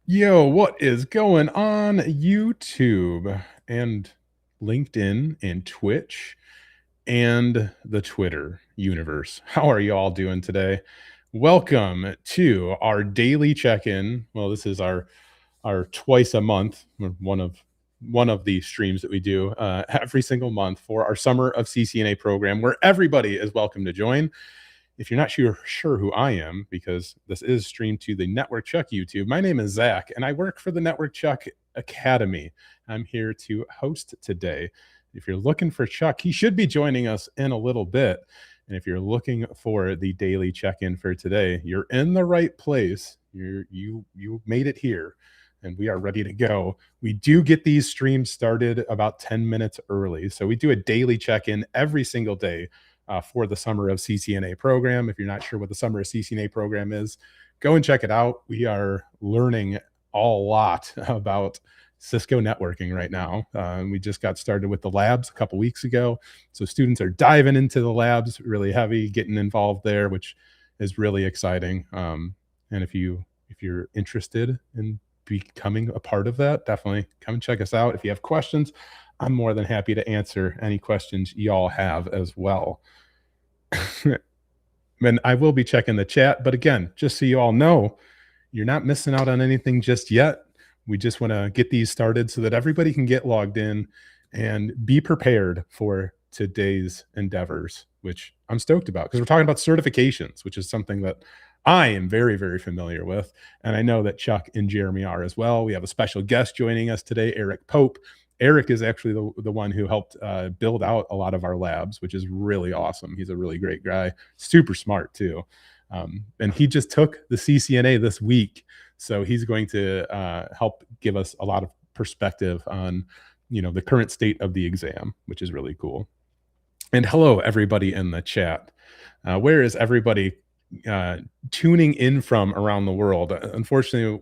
Yo, what is going on YouTube and LinkedIn and Twitch and the Twitter universe? How are you all doing today? Welcome to our daily check-in. Well, this is our twice a month, or one of the streams that we do every single month for our Summer of CCNA program, where everybody is welcome to join. If you're not sure who I am, because this is streamed to the NetworkChuck YouTube, my name is Zach, and I work for the NetworkChuck Academy. I'm here to host today. If you're looking for Chuck, he should be joining us in a little bit. And if you're looking for the daily check-in for today, you're in the right place. You made it here, and we are ready to go. We do get these streams started about 10 minutes early, so we do a daily check-in every single day for the Summer of CCNA program. If you're not sure what the Summer of CCNA program is, go and check it out. We are learning a lot about Cisco networking right now. We just got started with the labs a couple weeks ago. So students are diving into the labs really heavy, getting involved there, which is really exciting. And if you're interested in becoming a part of that, definitely come and check us out. If you have questions, I'm more than happy to answer any questions y'all have as well. And I will be checking the chat, but again, just so you all know, you're not missing out on anything just yet. We just want to get these started so that everybody can get logged in and be prepared for today's endeavors, which I'm stoked about because we're talking about certifications, which is something that I am very, very familiar with. And I know that Chuck and Jeremy are as well. We have a special guest joining us today, Eric Pope. Eric is actually the one who helped build out a lot of our labs, which is really awesome. He's a really great guy, super smart too. And he just took the CCNA this week. So he's going to help give us a lot of perspective on, the current state of the exam, which is really cool. And hello, everybody in the chat. Where is everybody tuning in from around the world? Unfortunately,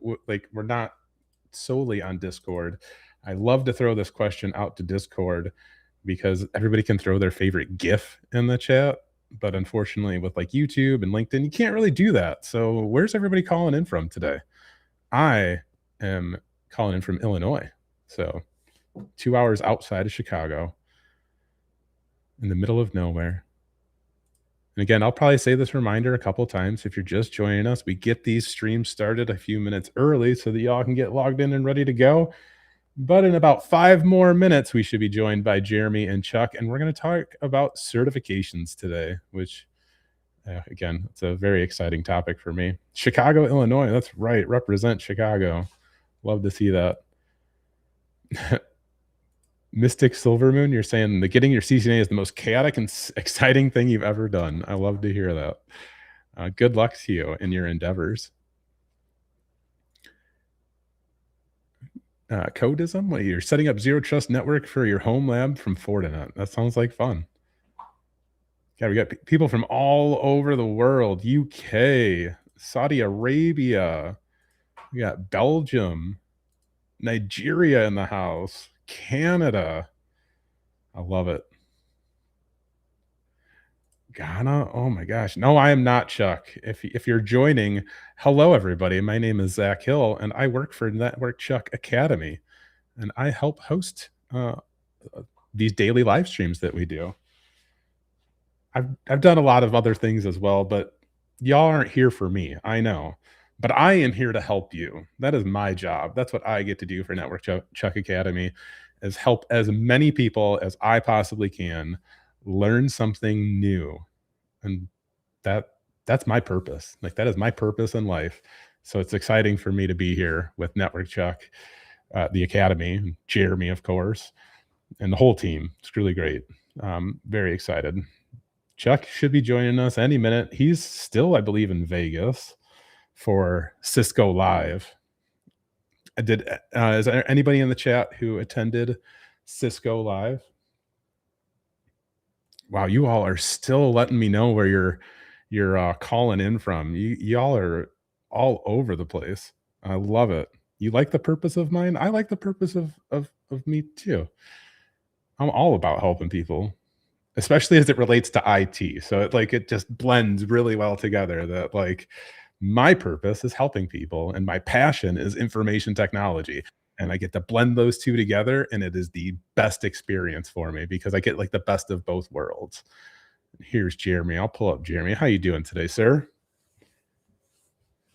we're not solely on Discord. I love to throw this question out to Discord because everybody can throw their favorite GIF in the chat. But unfortunately, with like YouTube and LinkedIn, you can't really do that. So where's everybody calling in from today? I am calling in from Illinois. So 2 hours outside of Chicago, in the middle of nowhere. And again, I'll probably say this reminder a couple times. If you're just joining us, we get these streams started a few minutes early so that y'all can get logged in and ready to go. But in about 5 more minutes, we should be joined by Jeremy and Chuck, and we're going to talk about certifications today, which, again, it's a very exciting topic for me. Chicago, Illinois, that's right. Represent Chicago. Love to see that. Mystic Silvermoon, you're saying that getting your CCNA is the most chaotic and exciting thing you've ever done. I love to hear that. Good luck to you in your endeavors. Codism? What, you're setting up zero trust network for your home lab from Fortinet. That sounds like fun. Yeah, we got people from all over the world. UK, Saudi Arabia, we got Belgium, Nigeria in the house, Canada. I love it. Ghana. Oh my gosh. No, I am not Chuck. If you're joining, hello everybody. My name is Zach Hill and I work for NetworkChuck Academy. And I help host these daily live streams that we do. I've done a lot of other things as well, but y'all aren't here for me. I know. But I am here to help you. That is my job. That's what I get to do for NetworkChuck Academy, is help as many people as I possibly can learn something new. And that's my purpose. Like, that is my purpose in life. So it's exciting for me to be here with NetworkChuck, the Academy, Jeremy, of course, and the whole team. It's really great. Very excited. Chuck should be joining us any minute. He's still, I believe, in Vegas for Cisco Live. Is there anybody in the chat who attended Cisco Live? Wow, you all are still letting me know where you're calling in from. Y'all are all over the place. I love it. You like the purpose of mine? I like the purpose of me too. I'm all about helping people, especially as it relates to IT. So it just blends really well together, that My purpose is helping people, and my passion is information technology. And I get to blend those two together, and it is the best experience for me because I get like the best of both worlds. Here's Jeremy. I'll pull up Jeremy. How you doing today, sir?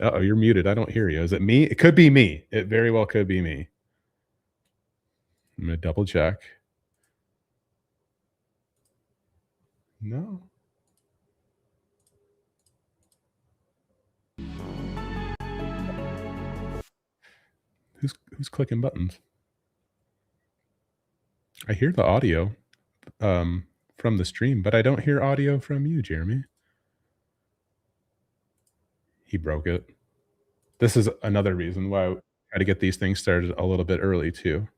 Uh-oh, you're muted. I don't hear you. Is it me? It could be me. It very well could be me. I'm going to double check. No. Who's clicking buttons? I hear the audio from the stream, but I don't hear audio from you, Jeremy. He broke it. This is another reason why I try to get these things started a little bit early too.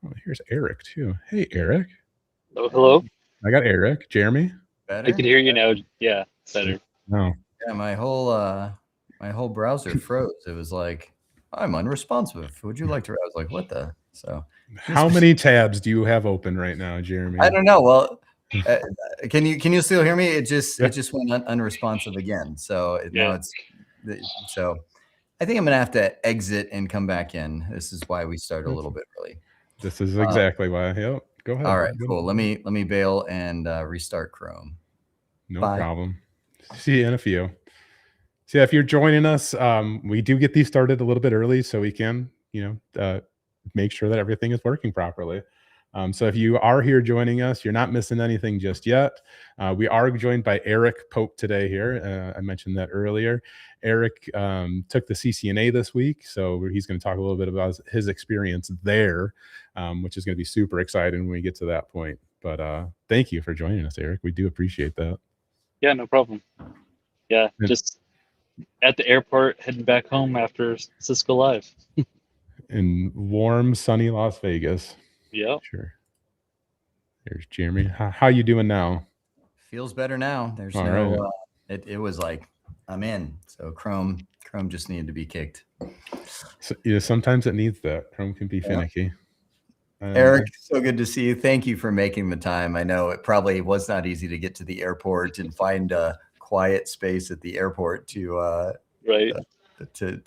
Oh, here's Eric too. Hey, Eric. Hello. I got Eric. Jeremy. Better? I can hear you now. Yeah, better. Oh. Yeah, my whole browser froze. It was like, I'm unresponsive. Would you like to? I was like, what the? So, how many tabs do you have open right now, Jeremy? I don't know. Well, can you still hear me? It just went unresponsive again. So now it's so. I think I'm gonna have to exit and come back in. This is why we started a little bit early. This is exactly why. Yep. Go ahead. All right, cool. Let me bail and restart Chrome. No problem. See you in a few. So yeah, if you're joining us, we do get these started a little bit early so we can, make sure that everything is working properly. So if you are here joining us, you're not missing anything just yet. We are joined by Eric Pope today here. I mentioned that earlier. Eric took the CCNA this week, so he's going to talk a little bit about his experience there, which is going to be super exciting when we get to that point. But thank you for joining us, Eric. We do appreciate that. Yeah, no problem. Yeah, just at the airport, heading back home after Cisco Live. In warm, sunny Las Vegas. Yeah. Sure. There's Jeremy. How you doing now? Feels better now. There's it was like, I'm in. So Chrome just needed to be kicked. So, sometimes it needs that. Chrome can be finicky. Eric, so good to see you. Thank you for making the time. I know it probably was not easy to get to the airport and find a quiet space at the airport to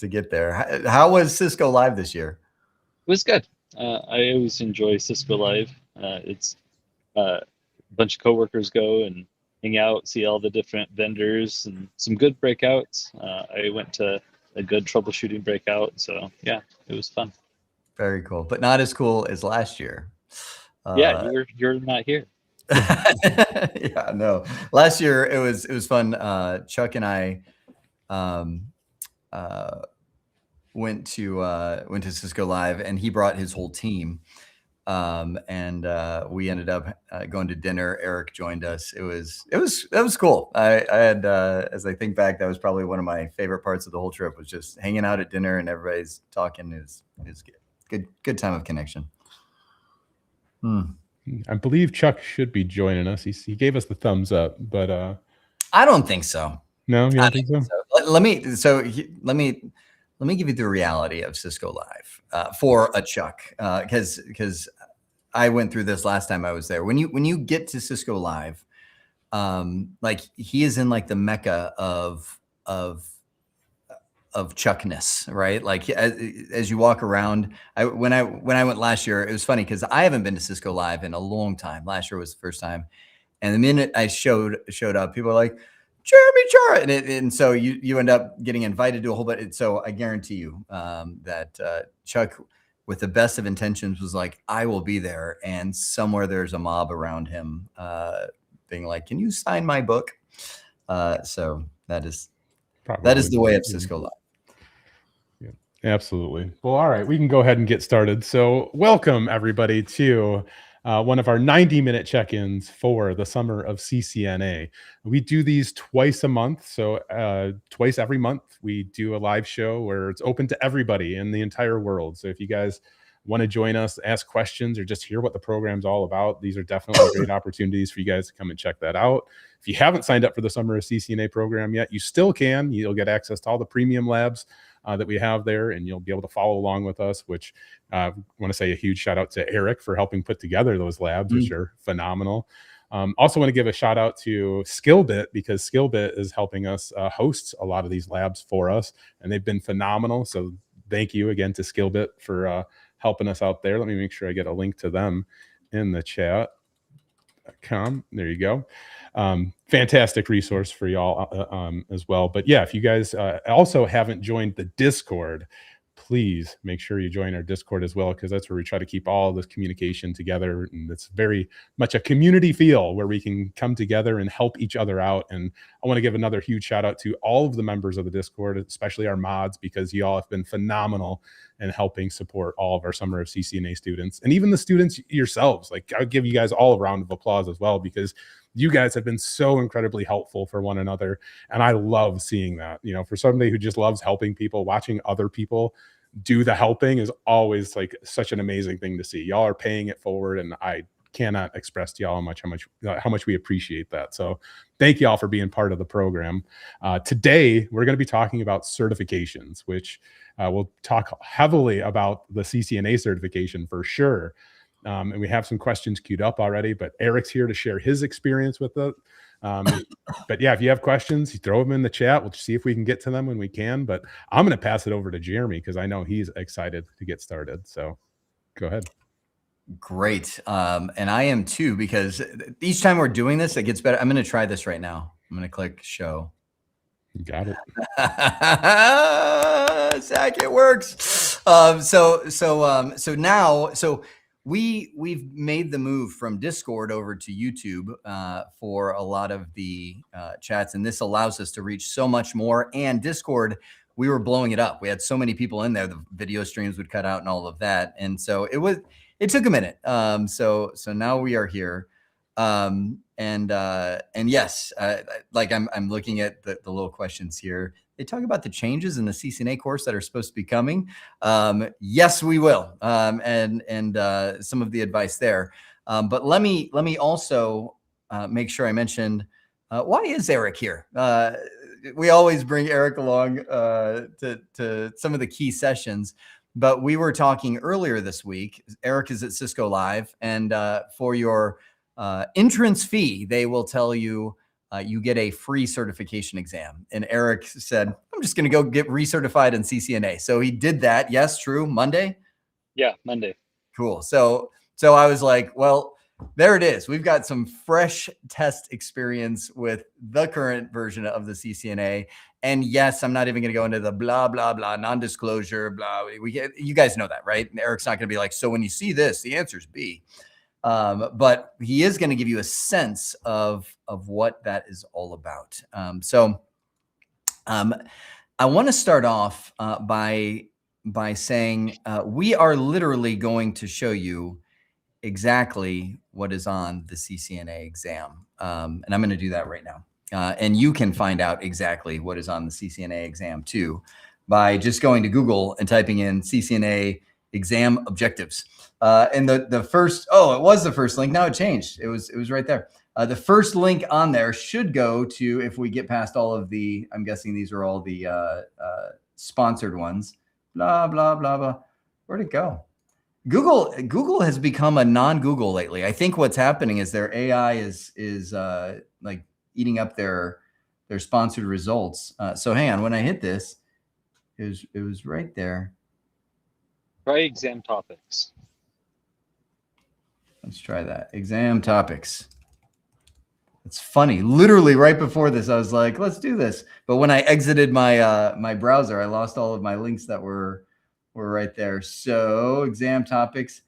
get there. How was Cisco Live this year? It was good. I always enjoy Cisco Live. It's a bunch of coworkers go and hang out, see all the different vendors, and some good breakouts. I went to a good troubleshooting breakout, so yeah, it was fun. Very cool, but not as cool as last year. Yeah, you're not here. Yeah, no. Last year it was fun. Chuck and I went to Cisco Live, and he brought his whole team, and we ended up going to dinner. Eric joined us. It was cool. I had as I think back, that was probably one of my favorite parts of the whole trip, was just hanging out at dinner and everybody's talking. Is good time of connection. I believe Chuck should be joining us. He gave us the thumbs up, but I don't think so. No, you don't think so? Let me give you the reality of Cisco Live for a Chuck, because I went through this last time I was there. When you get to Cisco Live, like, he is in like the mecca of Chuckness, right? Like, as you walk around, when I went last year, it was funny because I haven't been to Cisco Live in a long time. Last year was the first time, and the minute I showed up, people are like, Jeremy Chara, and so you end up getting invited to a whole bunch. So I guarantee you that Chuck, with the best of intentions, was like, I will be there, and somewhere there's a mob around him being like, can you sign my book? So that is the way of Cisco Live. Yeah, absolutely. Well, all right, we can go ahead and get started. So welcome everybody to one of our 90-minute check-ins for the summer of CCNA. We do these twice a month. So twice every month, we do a live show where it's open to everybody in the entire world. So if you guys want to join us, ask questions, or just hear what the program's all about, these are definitely great opportunities for you guys to come and check that out. If you haven't signed up for the Summer of CCNA program yet, you still can. You'll get access to all the premium labs that we have there, and you'll be able to follow along with us, which I want to say a huge shout out to Eric for helping put together those labs, which are phenomenal. Also want to give a shout out to Skillbit, because Skillbit is helping us host a lot of these labs for us, and they've been phenomenal. So thank you again to Skillbit for helping us out there. Let me make sure I get a link to them in the chat. There you go. Fantastic resource for y'all as well. But yeah, if you guys also haven't joined the Discord, please make sure you join our Discord as well, because that's where we try to keep all this communication together. And it's very much a community feel where we can come together and help each other out. And I want to give another huge shout out to all of the members of the Discord, especially our mods, because y'all have been phenomenal in helping support all of our Summer of CCNA students, and even the students yourselves. Like, I'll give you guys all a round of applause as well, because you guys have been so incredibly helpful for one another. And I love seeing that. You know, for somebody who just loves helping people, watching other people do the helping is always like such an amazing thing to see. Y'all are paying it forward, and I cannot express to y'all how much we appreciate that. So thank y'all for being part of the program. Today, we're going to be talking about certifications, which we'll talk heavily about the CCNA certification for sure. And we have some questions queued up already, but Eric's here to share his experience with it. But yeah, if you have questions, you throw them in the chat. We'll see if we can get to them when we can. But I'm going to pass it over to Jeremy, because I know he's excited to get started. So go ahead. Great. And I am too, because each time we're doing this, it gets better. I'm going to try this right now. I'm going to click show. You got it. Zach, it works. So we've made the move from Discord over to YouTube for a lot of the chats, and this allows us to reach so much more. And Discord, we were blowing it up. We had so many people in there, the video streams would cut out and all of that, and so it took a minute. So now we are here. And yes, like I'm looking at the little questions here. They talk about the changes in the CCNA course that are supposed to be coming. Yes, we will. And some of the advice there. But let me also make sure I mentioned, why is Eric here? We always bring Eric along to some of the key sessions. But we were talking earlier this week. Eric is at Cisco Live, and for your entrance fee, they will tell you you get a free certification exam. And Eric said, I'm just going to go get recertified in CCNA. So he did that. Yes, true. Monday? Yeah, Monday. Cool. So I was like, well, there it is. We've got some fresh test experience with the current version of the CCNA. And yes, I'm not even going to go into the blah, blah, blah, non-disclosure, blah. You guys know that, right? And Eric's not going to be like, so when you see this, the answer is B. But he is going to give you a sense of what that is all about. I want to start off by saying we are literally going to show you exactly what is on the CCNA exam. And I'm going to do that right now. And you can find out exactly what is on the CCNA exam too, by just going to Google and typing in CCNA exam objectives. And the first, it was the first link. Now it changed. It was right there. The first link on there should go to, if we get past all of the, I'm guessing these are all the sponsored ones, blah, blah, blah, blah. Where'd it go? Google has become a non-Google lately. I think what's happening is their AI is like eating up their sponsored results. So hang on, when I hit this, it was right there. Try exam topics. Let's try that. Exam topics. It's funny. Literally right before this, I was like, let's do this. But when I exited my my browser, I lost all of my links that were right there. So exam topics.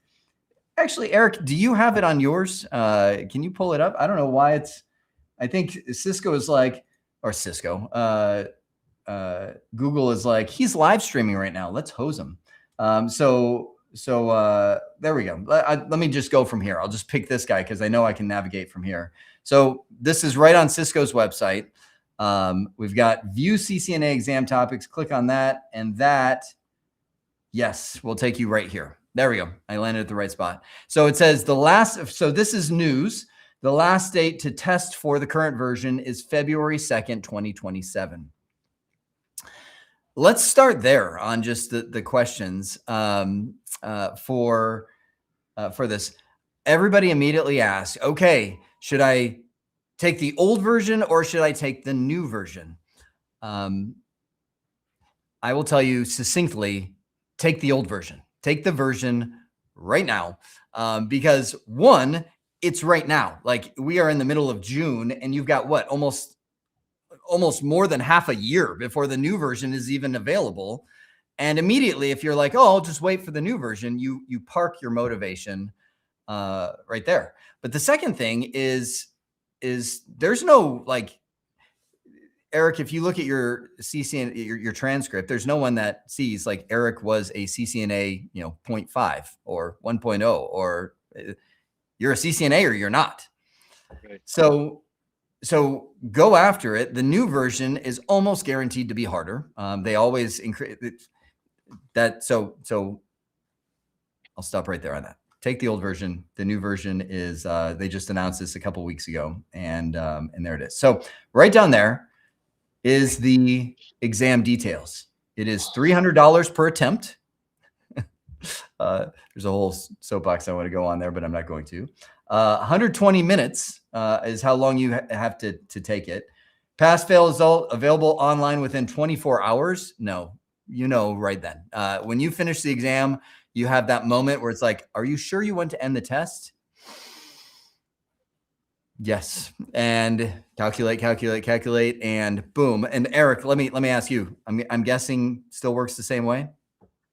Actually, Eric, do you have it on yours? Can you pull it up? I don't know why it's, I think Cisco is like, or Cisco, Google is like, he's live streaming right now. Let's hose him. So there we go. Let me just go from here. I'll just pick this guy because I know I can navigate from here. So this is right on Cisco's website. We've got view CCNA exam topics. Click on that, and that, yes, will take you right here. There we go. I landed at the right spot. So it says so this is news. The last date to test for the current version is February 2nd, 2027. Let's start there on just the questions for this. Everybody immediately asks, okay, Should I take the old version or should I take the new version? I will tell you succinctly, take the old version. Take the version right now. Because one, it's right now. Like, we are in the middle of June and you've got what, almost more than half a year before the new version is even available. And immediately, if you're like, oh, I'll just wait for the new version, you park your motivation right there. But the second thing is there's no, like, Eric, if you look at your CCNA, your transcript, there's no one that sees like Eric was a CCNA, 0.5 or 1.0, or you're a CCNA or you're not. Right. So go after it. The new version is almost guaranteed to be harder. They always increase that. So I'll stop right there on that. Take the old version. The new version is, they just announced this a couple weeks ago, and there it is. So right down there is the exam details. It is $300 per attempt. There's a whole soapbox I want to go on there, but I'm not going to. 120 minutes is how long you have to take it. Pass-fail result available online within 24 hours. No, right then. When you finish the exam, you have that moment where it's like, are you sure you want to end the test? Yes. And calculate, and boom. And Eric, let me ask you, I'm guessing still works the same way?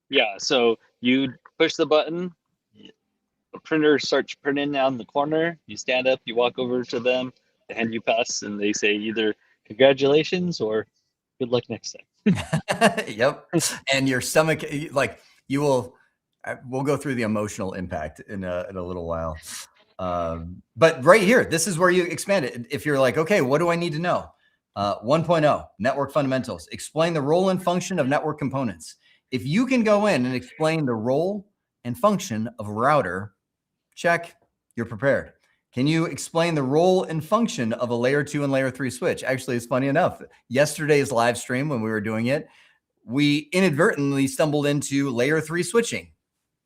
Yeah. So you push the button, the printer starts printing down the corner. You stand up, you walk over to them, they hand you pass, and they say either congratulations or good luck next time. Yep. And your stomach, like, we'll go through the emotional impact in a little while. But right here, this is where you expand it. If you're like, okay, what do I need to know? 1.0, network fundamentals. Explain the role and function of network components. If you can go in and explain the role and function of a router, check, you're prepared. Can you explain the role and function of a layer 2 and layer 3 switch? Actually, it's funny enough. Yesterday's live stream, when we were doing it, we inadvertently stumbled into layer 3 switching.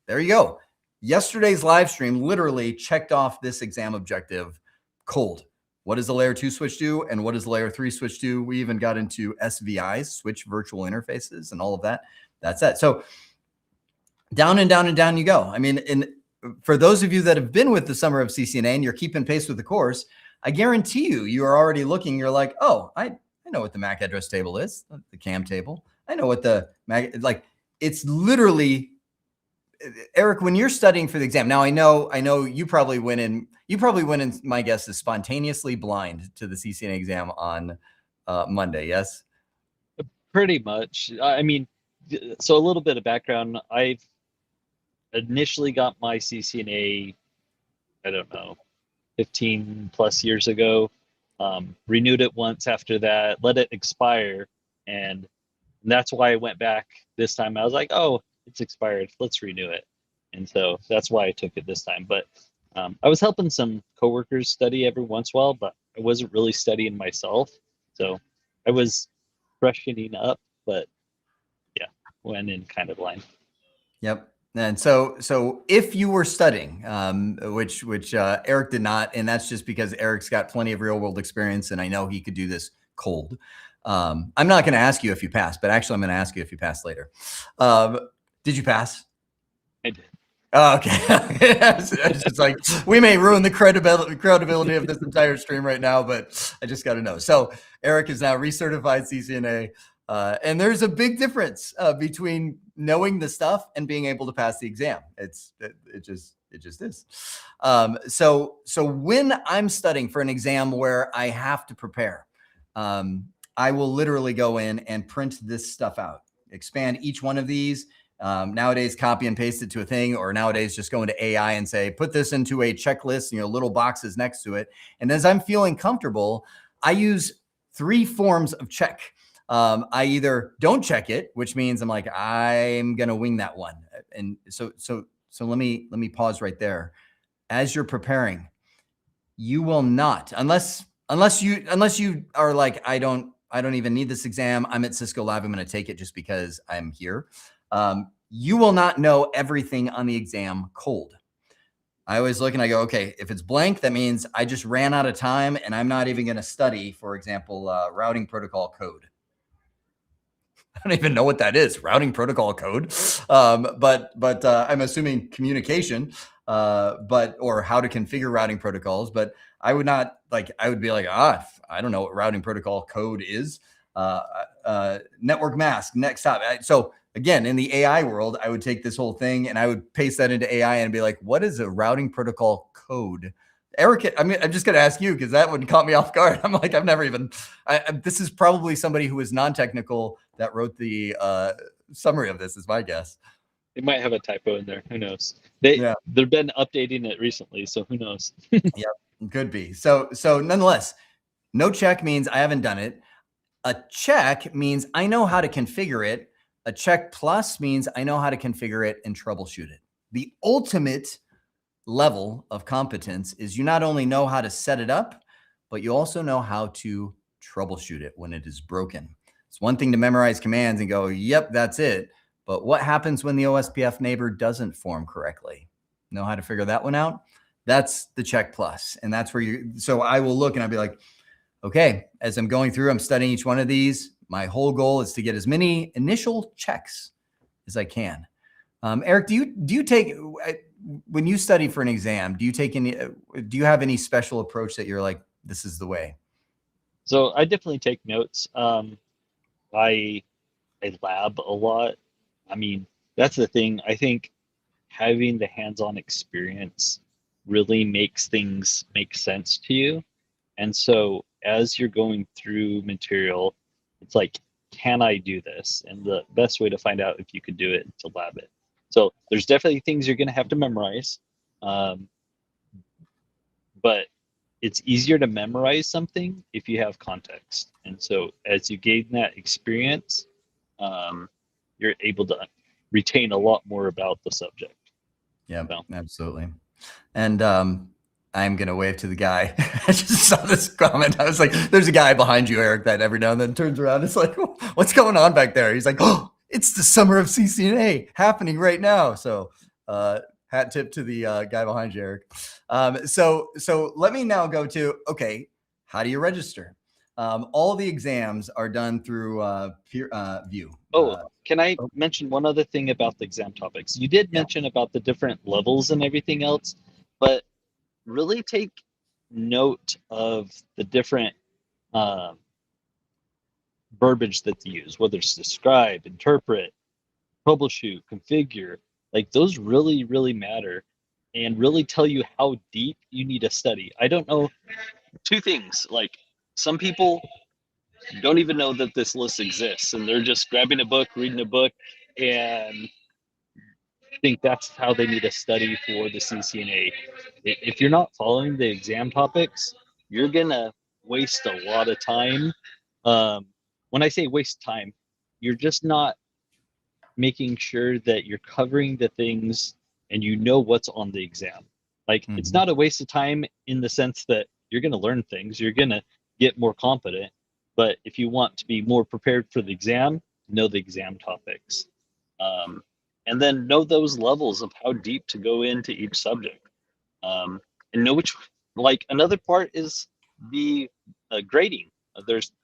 There you go. Yesterday's live stream literally checked off this exam objective cold. What does the layer 2 switch do? And what does the layer 3 switch do? We even got into SVIs, switch virtual interfaces, and all of that. That's it. So down and down and down you go. I mean, for those of you that have been with the Summer of CCNA and you're keeping pace with the course, I guarantee you are already looking. You're like, oh, I know what the MAC address table is, the CAM table. I know what the MAC, like, it's literally, Eric, when you're studying for the exam, now I know you probably went in, my guess is spontaneously blind to the CCNA exam on Monday. Yes. Pretty much. I mean, so a little bit of background. I've initially got my CCNA, I don't know, 15 plus years ago. Renewed it once after that, let it expire. And that's why I went back this time. I was like, oh, it's expired, let's renew it. And so that's why I took it this time. But I was helping some coworkers study every once in a while, but I wasn't really studying myself. So I was freshening up, but yeah, went in kind of blind. Yep. And so if you were studying, which Eric did not, and that's just because Eric's got plenty of real world experience, and I know he could do this cold. I'm not going to ask you if you passed, but actually I'm going to ask you if you passed later. Did you pass? I did. Oh, okay. It's just like, we may ruin the credibility of this entire stream right now, but I just got to know. So Eric is now recertified CCNA. And there's a big difference between knowing the stuff and being able to pass the exam. It just is. So when I'm studying for an exam where I have to prepare, I will literally go in and print this stuff out, expand each one of these. Nowadays, copy and paste it to a thing, or nowadays just go into AI and say, put this into a checklist, little boxes next to it. And as I'm feeling comfortable, I use 3 forms of check. I either don't check it, which means I'm like, I'm going to wing that one. And so let me pause right there. As you're preparing, you will not, unless you are like, I don't even need this exam. I'm at Cisco Live. I'm going to take it just because I'm here. You will not know everything on the exam cold. I always look and I go, okay, if it's blank, that means I just ran out of time and I'm not even going to study, for example, routing protocol code. I don't even know what that is, routing protocol code. But I'm assuming communication, or how to configure routing protocols. But I would not I would be like, I don't know what routing protocol code is. Network mask, next stop. So again, in the AI world, I would take this whole thing and I would paste that into AI and be like, what is a routing protocol code? Eric, I'm just going to ask you because that one caught me off guard. I'm like, I've never even, this is probably somebody who is non-technical that wrote the summary of this is my guess. They might have a typo in there. Who knows? They've been updating it recently, so who knows? Yeah, could be. So nonetheless, no check means I haven't done it. A check means I know how to configure it. A check plus means I know how to configure it and troubleshoot it. The ultimate level of competence is you not only know how to set it up, but you also know how to troubleshoot it when it is broken. It's one thing to memorize commands and go, yep, that's it. But what happens when the OSPF neighbor doesn't form correctly? Know how to figure that one out? That's the check plus. And that's where so I will look and I'll be like, okay, as I'm going through, I'm studying each one of these. My whole goal is to get as many initial checks as I can. Eric, do you take, when you study for an exam, do you have any special approach that you're like, this is the way? So I definitely take notes. I lab a lot. I mean, that's the thing. I think having the hands-on experience really makes things make sense to you. And so as you're going through material, it's like, can I do this? And the best way to find out if you could do it is to lab it. So there's definitely things you're going to have to memorize. But it's easier to memorize something if you have context. And so as you gain that experience, you're able to retain a lot more about the subject. Yeah, so. Absolutely. And I'm going to wave to the guy. I just saw this comment. I was like, there's a guy behind you, Eric, that every now and then turns around. It's like, what's going on back there? He's like, oh, it's the summer of CCNA happening right now. So hat tip to the guy behind you, Eric. So let me now go to, okay, how do you register? All the exams are done through peer view. Can I mention one other thing about the exam topics? You did mention about the different levels and everything else, but really take note of the different verbiage that they use, whether it's describe, interpret, troubleshoot, configure. Like those really, really matter and really tell you how deep you need to study. I don't know, two things, like some people don't even know that this list exists and they're just grabbing a book, reading a book, and think that's how they need to study for the CCNA. If you're not following the exam topics, you're gonna waste a lot of time. When I say waste time, you're just not making sure that you're covering the things and you know what's on the exam. Like it's not a waste of time in the sense that you're gonna learn things, you're gonna get more competent. But if you want to be more prepared for the exam, know the exam topics. And then know those levels of how deep to go into each subject. And know which, like another part is the grading.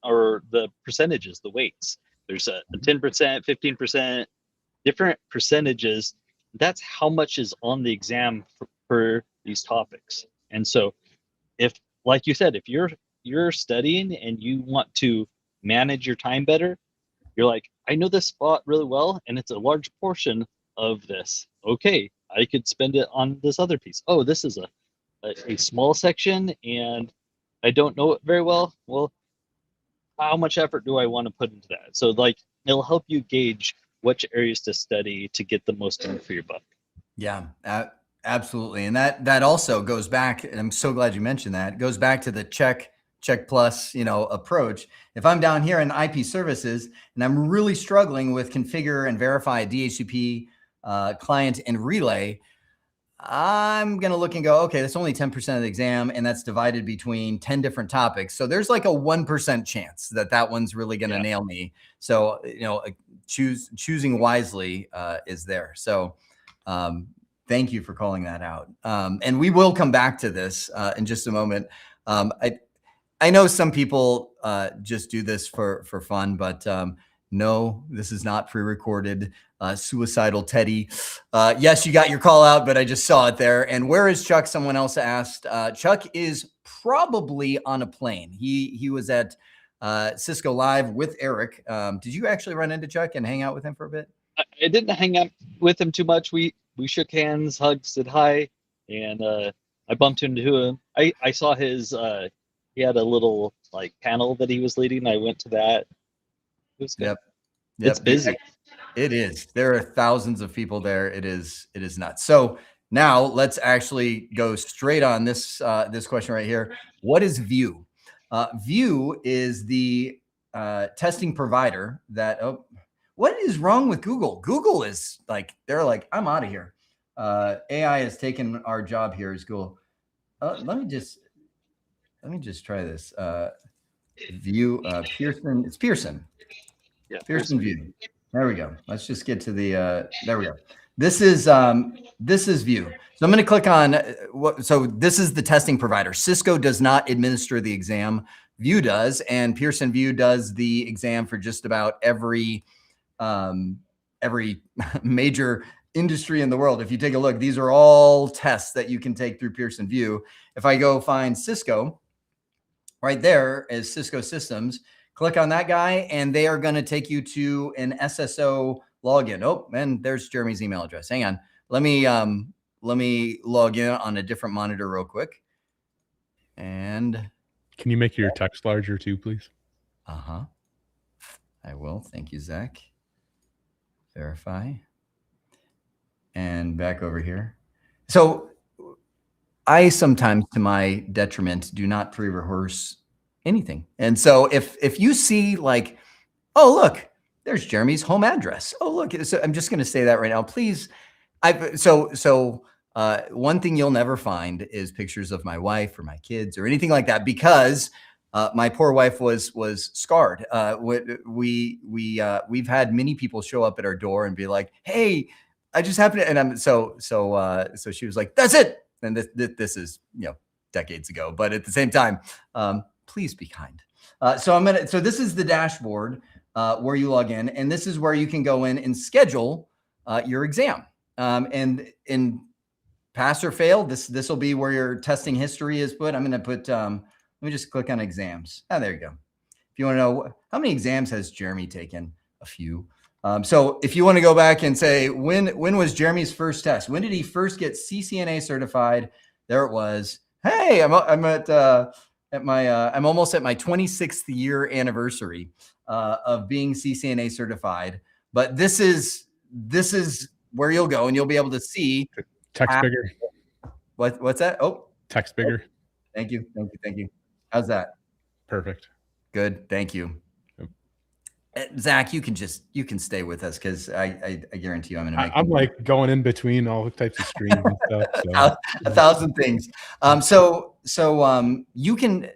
Or the percentages, the weights. There's a 10%, 15%, different percentages. That's how much is on the exam for these topics. And so if, like you said, if you're studying and you want to manage your time better, you're like, I know this spot really well, and it's a large portion of this. Okay, I could spend it on this other piece. Oh, this is a small section, and I don't know it very well. Well, how much effort do I want to put into that? So, like, it'll help you gauge which areas to study to get the most bang for your buck. Yeah, absolutely. And that also goes back, and I'm so glad you mentioned that. It goes back to the check plus, approach. If I'm down here in IP services and I'm really struggling with configure and verify a DHCP client and relay, I'm going to look and go, okay, that's only 10% of the exam, and that's divided between 10 different topics. So there's like a 1% chance that one's really going to nail me. So, choosing wisely is there. So Thank you for calling that out. And we will come back to this in just a moment. I know some people just do this for fun, but no, this is not pre-recorded. Suicidal Teddy. Yes, you got your call out, but I just saw it there. And where is Chuck? Someone else asked. Chuck is probably on a plane. He was at Cisco Live with Eric. Did you actually run into Chuck and hang out with him for a bit? I didn't hang out with him too much. We shook hands, hugged, said hi, and I bumped into him. I saw his he had a little like panel that he was leading. I went to that. It was good. Yep. It's busy. It is. There are thousands of people there. It is nuts. So now let's actually go straight on this this question right here. What is View? View is the testing provider that what is wrong with Google? Google is like, they're like, I'm out of here. AI has taken our job here as Google. Let me just try this. View, Pearson. It's Pearson. Yeah, Pearson View. There we go. Let's just get to the, there we go. This is View. So I'm going to click on so this is the testing provider. Cisco does not administer the exam. View does, and Pearson View does the exam for just about every major industry in the world. If you take a look, these are all tests that you can take through Pearson View. If I go find Cisco, right there is Cisco Systems, click on that guy, and they are going to take you to an SSO login. Oh, and there's Jeremy's email address. Hang on. Let me log in on a different monitor real quick. And can you make your text larger too, please? I will. Thank you, Zach. Verify. And back over here. So I sometimes, to my detriment, do not pre-rehearse anything. And so if you see like, oh, look, there's Jeremy's home address. Oh, look, so I'm just going to say that right now, please. One thing you'll never find is pictures of my wife or my kids or anything like that, because my poor wife was scarred. We've had many people show up at our door and be like, "Hey, I just happened to," and I'm so she was like, "That's it." And this is, decades ago, but at the same time, please be kind. So this is the dashboard where you log in, and this is where you can go in and schedule your exam. And in pass or fail, this will be where your testing history is put. I'm going to put, let me just click on exams. There you go. If you want to know how many exams has Jeremy taken, a few. So if you want to go back and say, when was Jeremy's first test? When did he first get CCNA certified? There it was. Hey, I'm almost at my 26th year anniversary of being CCNA certified. But this is where you'll go and you'll be able to see text bigger. What's that? Oh, text bigger. Thank you. How's that? Perfect. Good. Thank you. Zach, you can stay with us because I guarantee you I'm going to make. I'm like going in between all types of screens and stuff. So. A thousand things. So you can.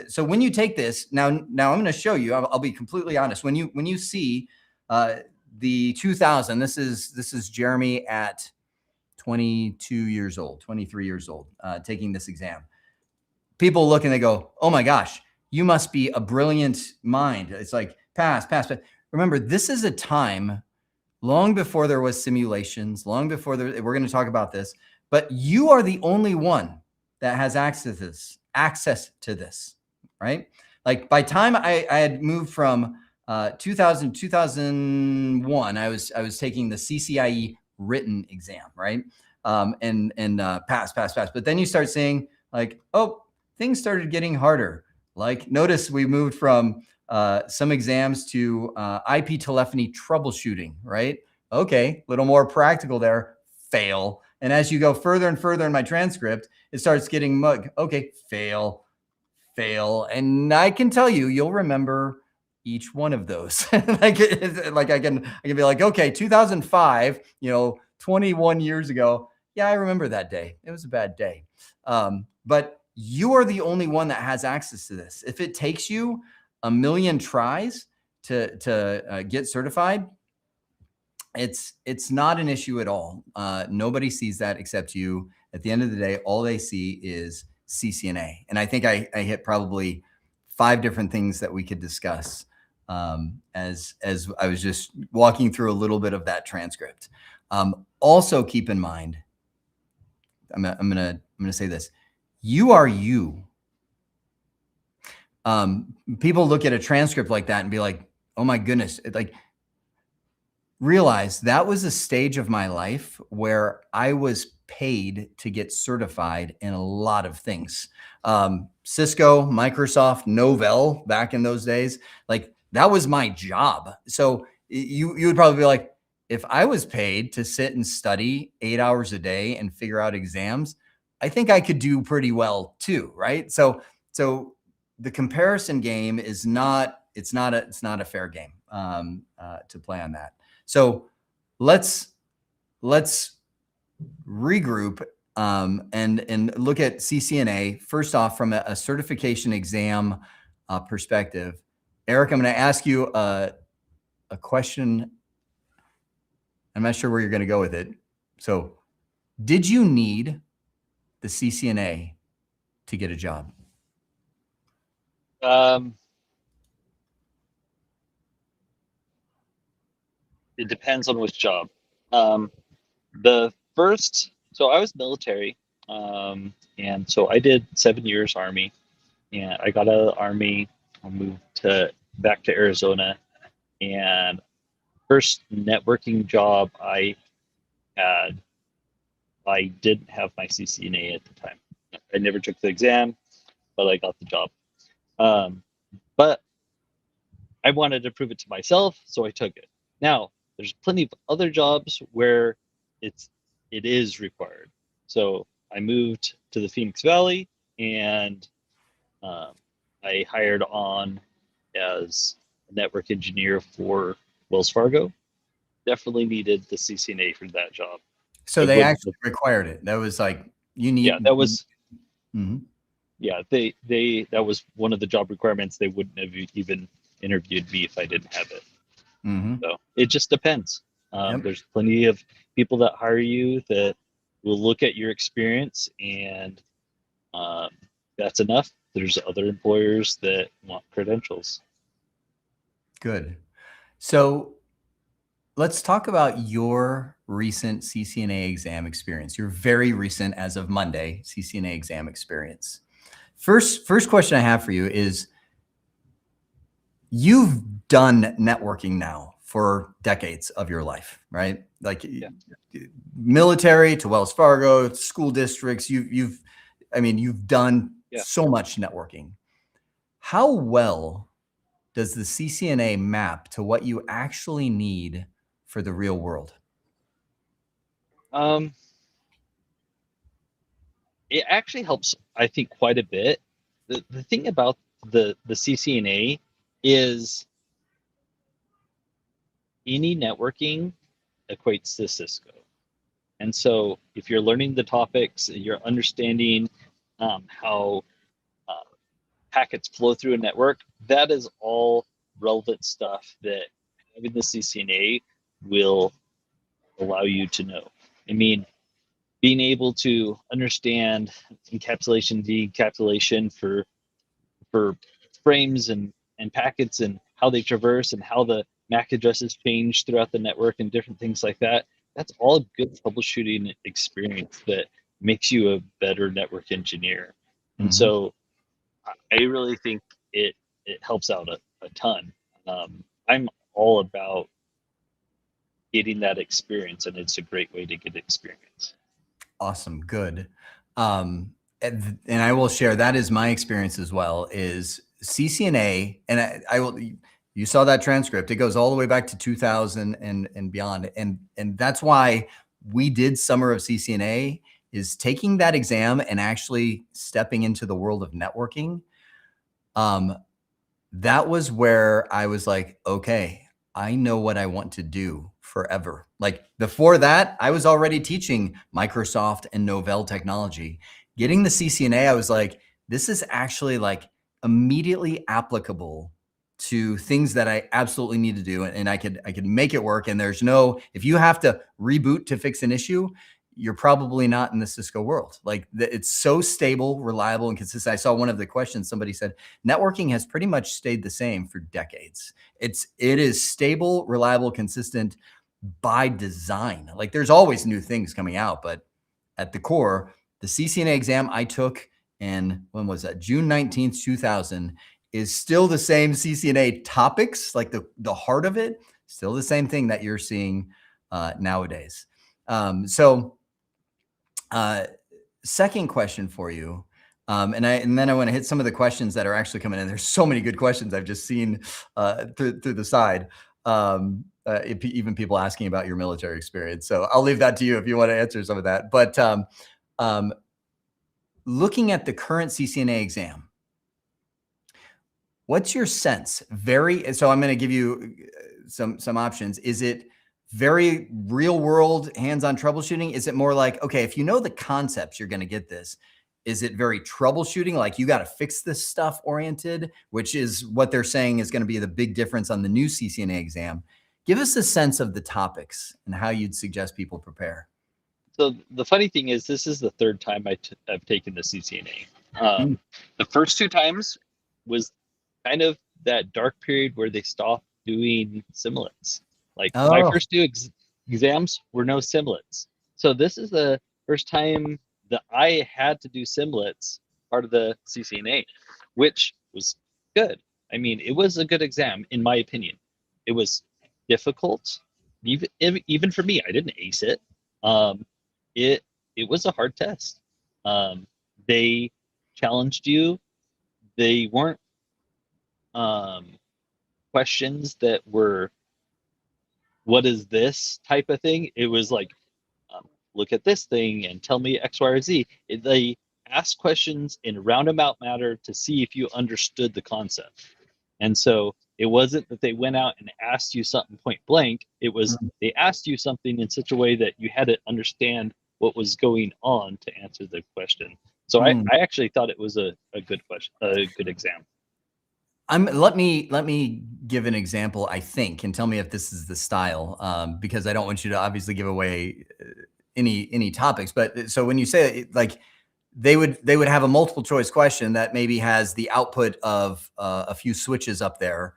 So when you take this now I'm going to show you. I'll be completely honest. When you see the 2000, this is Jeremy at 22 years old, 23 years old, taking this exam. People look and they go, "Oh my gosh, you must be a brilliant mind." It's like pass. Remember, this is a time long before there was simulations, long before we're going to talk about this, but you are the only one that has access to this, right? Like by time I had moved from 2001, I was taking the CCIE written exam, right? And pass. But then you start seeing like, oh, things started getting harder. Like notice we moved from some exams to IP telephony troubleshooting, right? Okay, a little more practical there, fail. And as you go further and further in my transcript, it starts getting mug. Okay, fail. And I can tell you'll remember each one of those. like I can be like, okay, 2005, 21 years ago. Yeah, I remember that day. It was a bad day. But you are the only one that has access to this. If it takes you a million tries to get certified, It's not an issue at all. Nobody sees that except you. At the end of the day, all they see is CCNA. And I think I hit probably 5 different things that we could discuss as I was just walking through a little bit of that transcript. Also keep in mind, I'm gonna say this: you are you. People look at a transcript like that and be like, "Oh my goodness!" Like, realize that was a stage of my life where I was paid to get certified in a lot of things. Cisco, Microsoft, Novell back in those days, like that was my job. So you would probably be like, if I was paid to sit and study 8 hours a day and figure out exams, I think I could do pretty well too, right? So the comparison game is not a fair game to play on that. So let's regroup and look at CCNA first off from a certification exam perspective. Eric, I'm going to ask you a question. I'm not sure where you're going to go with it. So, did you need the CCNA to get a job? It depends on which job. So I was military, and so I did 7 years Army, and I got out of the Army. I moved back to Arizona, and first networking job I had, I didn't have my CCNA at the time. I never took the exam, but I got the job. But I wanted to prove it to myself, so I took it. Now, there's plenty of other jobs where it is required. So I moved to the Phoenix Valley, and I hired on as a network engineer for Wells Fargo. Definitely needed the CCNA for that job. So they actually required it. That was like, you need. Yeah, that was. Mm-hmm. Yeah, that was one of the job requirements. They wouldn't have even interviewed me if I didn't have it. Mm-hmm. So it just depends. Yep. There's plenty of people that hire you that will look at your experience, and that's enough. There's other employers that want credentials. Good. So let's talk about your recent CCNA exam experience. Your very recent, as of Monday, CCNA exam experience. First question I have for you is, you've done networking now for decades of your life, right? Like, yeah. Military to Wells Fargo, school districts, you've done so much networking. How well does the CCNA map to what you actually need for the real world? It actually helps, I think, quite a bit. The thing about the CCNA is any networking equates to Cisco. And so if you're learning the topics, you're understanding how packets flow through a network, that is all relevant stuff that having the CCNA will allow you to know. I mean, being able to understand encapsulation, decapsulation for frames and packets, and how they traverse, and how the MAC addresses change throughout the network, and different things like that. That's all good troubleshooting experience that makes you a better network engineer. And so I really think it helps out a ton. I'm all about getting that experience, and it's a great way to get experience. Awesome. Good. And I will share, that is my experience as well, is CCNA. And I will, you saw that transcript. It goes all the way back to 2000 and beyond. And that's why we did Summer of CCNA, is taking that exam and actually stepping into the world of networking. That was where I was like, okay, I know what I want to do forever. Like, before that, I was already teaching Microsoft and Novell technology. Getting the CCNA, I was like, this is actually like immediately applicable to things that I absolutely need to do, and I could make it work. And there's no, if you have to reboot to fix an issue, you're probably not in the Cisco world. Like it's so stable, reliable, and consistent. I saw one of the questions, somebody said, networking has pretty much stayed the same for decades. It is stable, reliable, consistent by design. Like there's always new things coming out, but at the core, the CCNA exam I took in, when was that? June 19th, 2000, is still the same CCNA topics, like the heart of it, still the same thing that you're seeing nowadays. Second question for you. And then I want to hit some of the questions that are actually coming in. There's so many good questions I've just seen through the side. Even people asking about your military experience. So I'll leave that to you if you want to answer some of that. But looking at the current CCNA exam, what's your sense? So I'm going to give you some options. Is it very real world hands-on troubleshooting? Is it more like, okay, if you know the concepts, you're going to get this? Is it very troubleshooting, like you got to fix this stuff oriented, which is what they're saying is going to be the big difference on the new CCNA exam? Give us a sense of the topics and how you'd suggest people prepare. So the funny thing is, this is the third time I've taken the CCNA. The first two times was kind of that dark period where they stopped doing simulates. Like my first two exams were no simulates. So this is the first time that I had to do simulates, part of the CCNA, which was good. I mean, it was a good exam, in my opinion. It was difficult, even for me. I didn't ace it. It was a hard test. They challenged you. They weren't questions that were, what is this type of thing? It was like, look at this thing and tell me X, Y, or Z. They asked questions in a roundabout manner to see if you understood the concept. And so it wasn't that they went out and asked you something point blank. It was they asked you something in such a way that you had to understand what was going on to answer the question. So I actually thought it was a good question, a good exam. Let me give an example, I think, and tell me if this is the style, because I don't want you to obviously give away any topics. But so when you say it, like they would have a multiple choice question that maybe has the output of a few switches up there,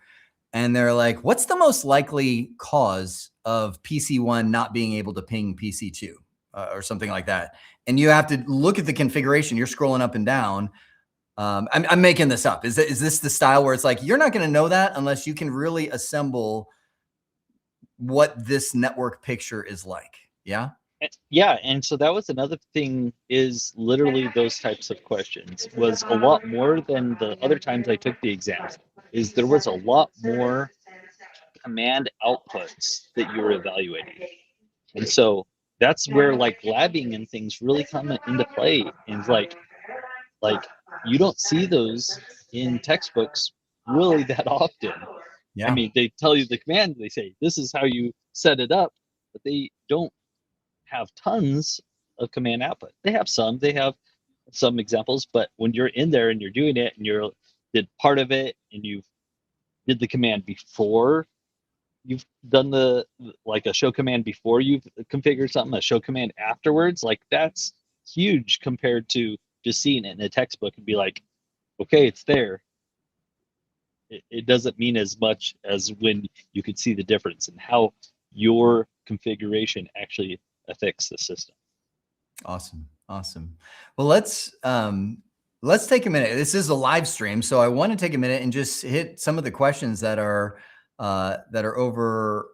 and they're like, what's the most likely cause of PC1 not being able to ping PC2 or something like that? And you have to look at the configuration. You're scrolling up and down. I'm making this up. Is this the style where it's like, you're not going to know that unless you can really assemble what this network picture is like? Yeah. Yeah. And so that was another thing, is literally those types of questions was a lot more than the other times I took the exams. Is there was a lot more command outputs that you were evaluating. And so that's where like labbing and things really come into play. And like you don't see those in textbooks really that often. Yeah. I mean, they tell you the command, they say, this is how you set it up, but they don't have tons of command output. They have some examples, but when you're in there and you're doing it and you're did part of it and you did the command before you've done the, like a show command before you've configured something, a show command afterwards, like that's huge compared to just seeing it in a textbook and be like, okay, it's there. It doesn't mean as much as when you could see the difference in how your configuration actually affects the system. Awesome. Well, let's take a minute. This is a live stream, so I want to take a minute and just hit some of the questions that are over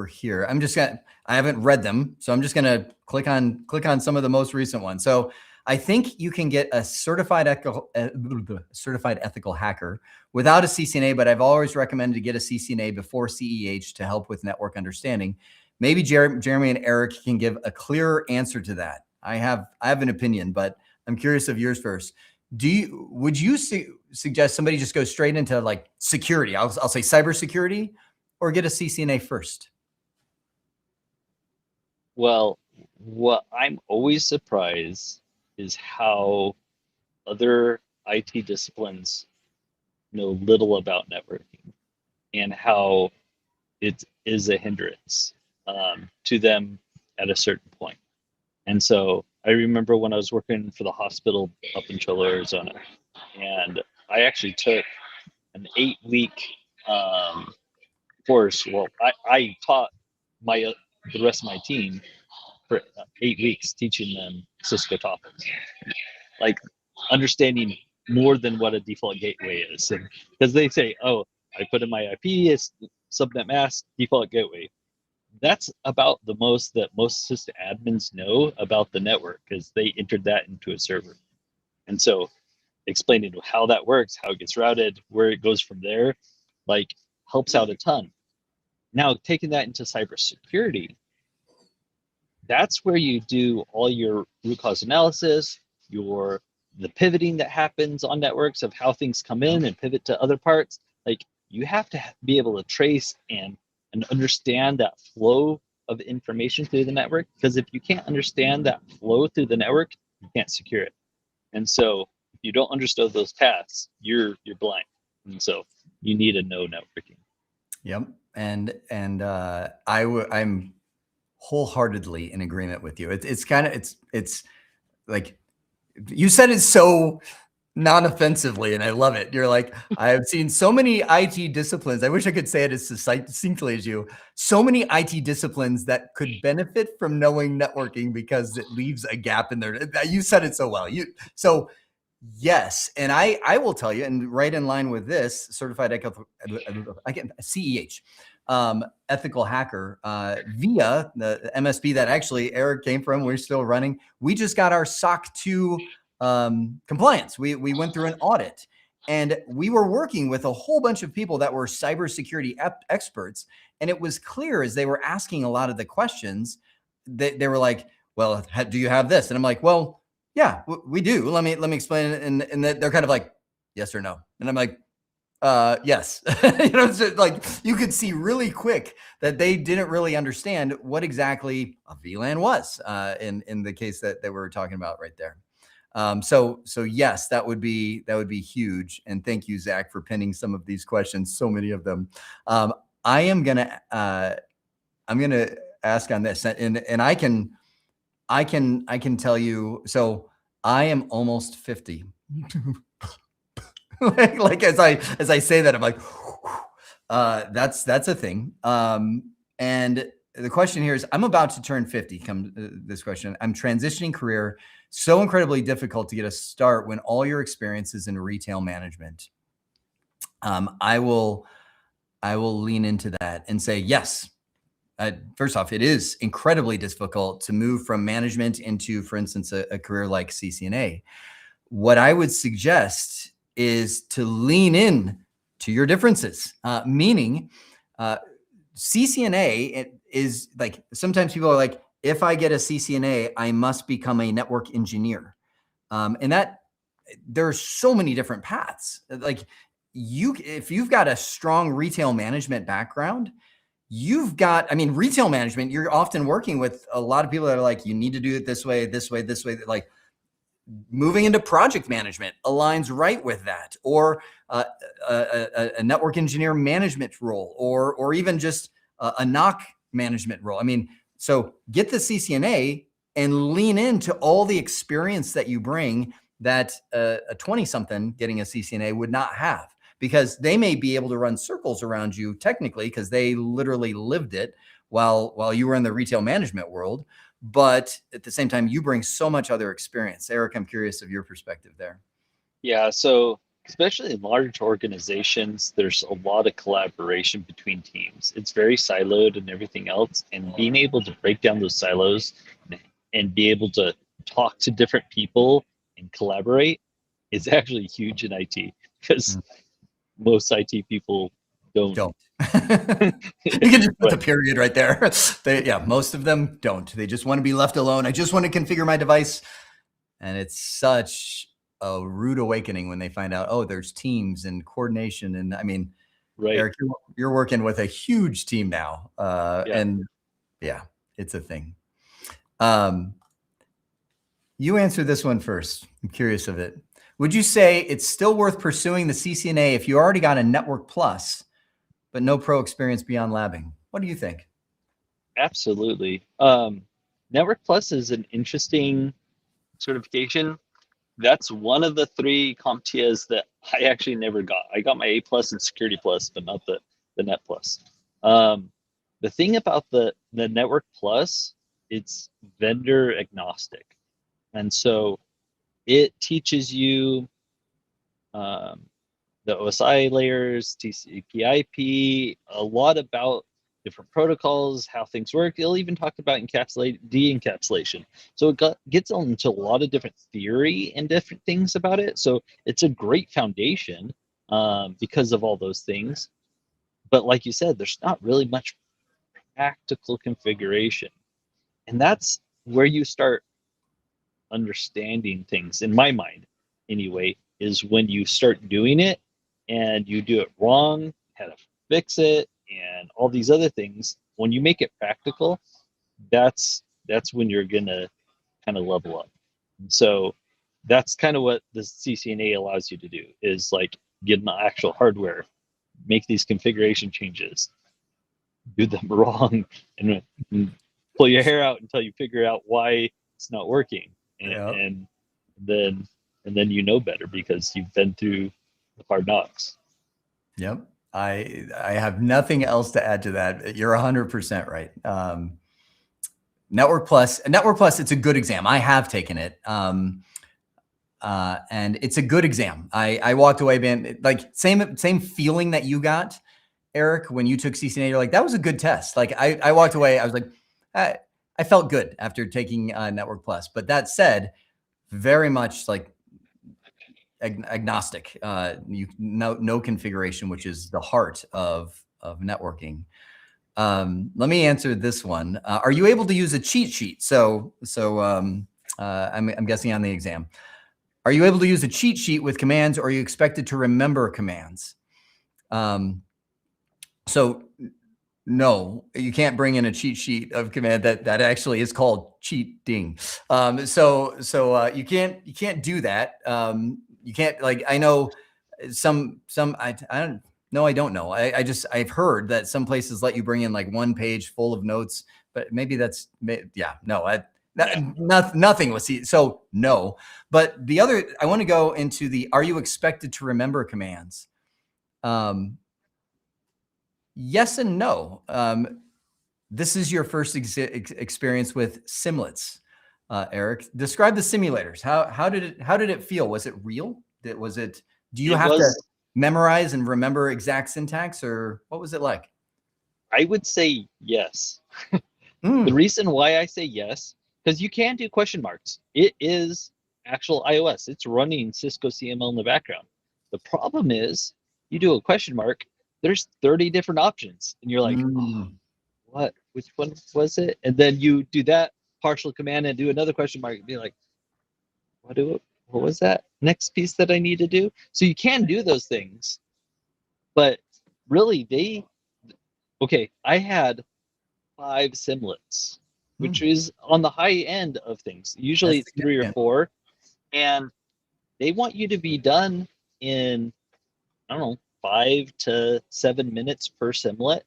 here. I haven't read them, so I'm just gonna click on some of the most recent ones. So I think you can get a certified ethical hacker without a CCNA, but I've always recommended to get a CCNA before CEH to help with network understanding. Maybe Jeremy and Eric can give a clearer answer to that. I have an opinion, but I'm curious of yours first. Would you suggest somebody just go straight into like security? I'll say cybersecurity, or get a CCNA first? Well, what I'm always surprised is how other IT disciplines know little about networking and how it is a hindrance to them at a certain point. And so I remember when I was working for the hospital up in Cholo, Arizona, and I actually took an 8-week course. Well, I taught the rest of my team for 8 weeks, teaching them Cisco topics, like understanding more than what a default gateway is. Because they say, oh, I put in my IP, it's subnet mask, default gateway. That's about the most that most sysadmins know about the network, because they entered that into a server. And so explaining how that works, how it gets routed, where it goes from there, like helps out a ton. Now, taking that into cybersecurity, that's where you do all your root cause analysis, the pivoting that happens on networks of how things come in and pivot to other parts. Like, you have to be able to trace and understand that flow of information through the network, because if you can't understand that flow through the network, you can't secure it. And so if you don't understand those paths, you're blind. And so you need to know networking. Yep. And I'm wholeheartedly in agreement with you. It's like, you said it so non-offensively, and I love it. You're like, I have seen so many IT disciplines. I wish I could say it as succinctly as you. So many IT disciplines that could benefit from knowing networking because it leaves a gap in there. You said it so well. So yes, and I will tell you, and right in line with this, certified CEH, ethical hacker, via the MSP that actually Eric came from. We're still running. We just got our SOC 2 compliance. We went through an audit, and we were working with a whole bunch of people that were cybersecurity experts. And it was clear as they were asking a lot of the questions that they were like, well, do you have this? And I'm like, well, yeah, we do. Let me explain it. And they're kind of like, yes or no. And I'm like, yes. So like, you could see really quick that they didn't really understand what exactly a VLAN was, in the case that we're talking about right there. So yes, that would be huge. And thank you, Zach, for pinning some of these questions, so many of them. I'm gonna ask on this, and I can tell you. So I am almost 50. like as I say that, I'm like, that's a thing. And the question here is, I'm about to turn 50. This question, I'm transitioning career. So incredibly difficult to get a start when all your experience is in retail management. I will lean into that and say, yes. First off, it is incredibly difficult to move from management into, for instance, a career like CCNA. What I would suggest is to lean in to your differences, meaning CCNA is like, sometimes people are like, if I get a CCNA, I must become a network engineer. And that there are so many different paths. Like, if you've got a strong retail management background, retail management, you're often working with a lot of people that are like, you need to do it this way, this way, this way. Like, moving into project management aligns right with that, or a network engineer management role, or even just a NOC management role. So get the CCNA and lean into all the experience that you bring that a 20-something getting a CCNA would not have, because they may be able to run circles around you technically because they literally lived it while you were in the retail management world. But at the same time, you bring so much other experience. Eric, I'm curious of your perspective there. Yeah, so especially in large organizations, there's a lot of collaboration between teams. It's very siloed and everything else. And being able to break down those silos and be able to talk to different people and collaborate is actually huge in IT, because most IT people don't. You can just put the period right there. Most of them don't. They just want to be left alone. I just want to configure my device. And it's such a rude awakening when they find out, oh, there's teams and coordination. And right. Eric, you're working with a huge team now. And yeah, it's a thing. You answer this one first. I'm curious of it. Would you say it's still worth pursuing the CCNA if you already got a Network Plus, but no pro experience beyond labbing? What do you think? Absolutely. Network Plus is an interesting certification. That's one of the 3 CompTIAs that I actually never got. I got my A Plus and Security Plus, but not the Net Plus. The thing about the Network Plus, it's vendor agnostic. And so it teaches you the OSI layers, TCP/IP, a lot about different protocols, how things work. It'll even talk about de-encapsulation. So it gets into a lot of different theory and different things about it. So it's a great foundation because of all those things. But like you said, there's not really much practical configuration. And that's where you start understanding things, in my mind anyway, is when you start doing it and you do it wrong, how to fix it, and all these other things. When you make it practical, that's when you're gonna kind of level up. And so that's kind of what the CCNA allows you to do, is like get the actual hardware, make these configuration changes, do them wrong, and pull your hair out until you figure out why it's not working. And then you know better because you've been through the hard knocks. Yep. I have nothing else to add to that. You're 100% right. Network Plus, it's a good exam. I have taken it. And it's a good exam. I walked away being like same feeling that you got, Eric, when you took CCNA. You're like, that was a good test. Like I walked away, I was like, I felt good after taking Network Plus. But that said, very much like agnostic, no configuration, which is the heart of networking. Let me answer this one. Are you able to use a cheat sheet? So I'm guessing on the exam. Are you able to use a cheat sheet with commands, or are you expected to remember commands? So no, you can't bring in a cheat sheet of command that actually is called cheating. So you can't do that. You can't, like, I know I don't know. I don't know. I've heard that some places let you bring in like 1 page full of notes, but maybe that's, yeah, no, nothing was, so no. But the other, I want to go into the, are you expected to remember commands? Yes and no. This is your first experience with simulets, Eric. Describe the simulators. How did it feel? Was it real? Do you have to memorize and remember exact syntax, or what was it like? I would say yes. The reason why I say yes, because you can do question marks. It is actual iOS. It's running Cisco CML in the background. The problem is you do a question mark, there's 30 different options, and you're like, oh, what? Which one was it? And then you do that partial command and do another question mark and be like, what was that next piece that I need to do? So you can do those things, but really I had 5 simulets, which is on the high end of things. Usually it's 3 or 4, and they want you to be done in, I don't know, 5 to 7 minutes per simlet.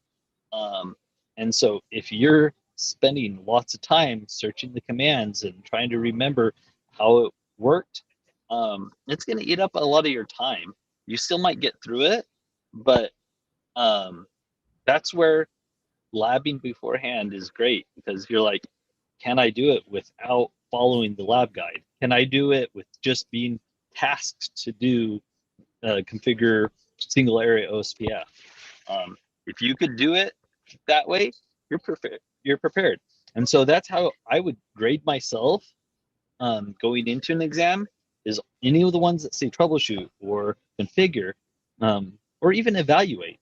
And so if you're spending lots of time searching the commands and trying to remember how it worked, it's going to eat up a lot of your time. You still might get through it, but that's where labbing beforehand is great, because you're like, can I do it without following the lab guide? Can I do it with just being tasked to do configure single area OSPF? If you could do it that way, you're prepared. And so that's how I would grade myself going into an exam, is any of the ones that say troubleshoot or configure or even evaluate.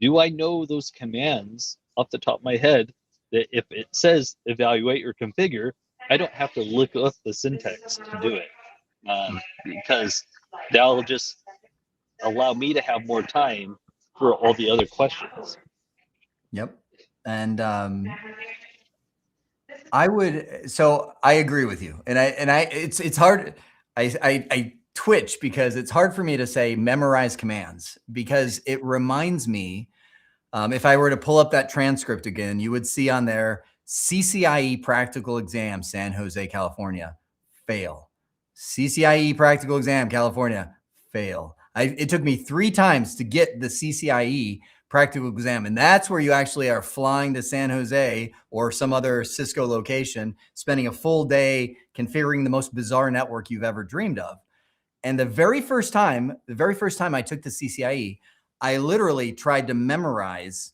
Do I know those commands off the top of my head, that if it says evaluate or configure, I don't have to look up the syntax to do it, because that'll just allow me to have more time for all the other questions. Yep. And I agree with you. And it's hard. I twitch because it's hard for me to say memorize commands because it reminds me, if I were to pull up that transcript again, you would see on there CCIE practical exam, San Jose, California, fail. CCIE practical exam, California, fail. It took me 3 times to get the CCIE practical exam. And that's where you actually are flying to San Jose or some other Cisco location, spending a full day configuring the most bizarre network you've ever dreamed of. And the very first time I took the CCIE, I literally tried to memorize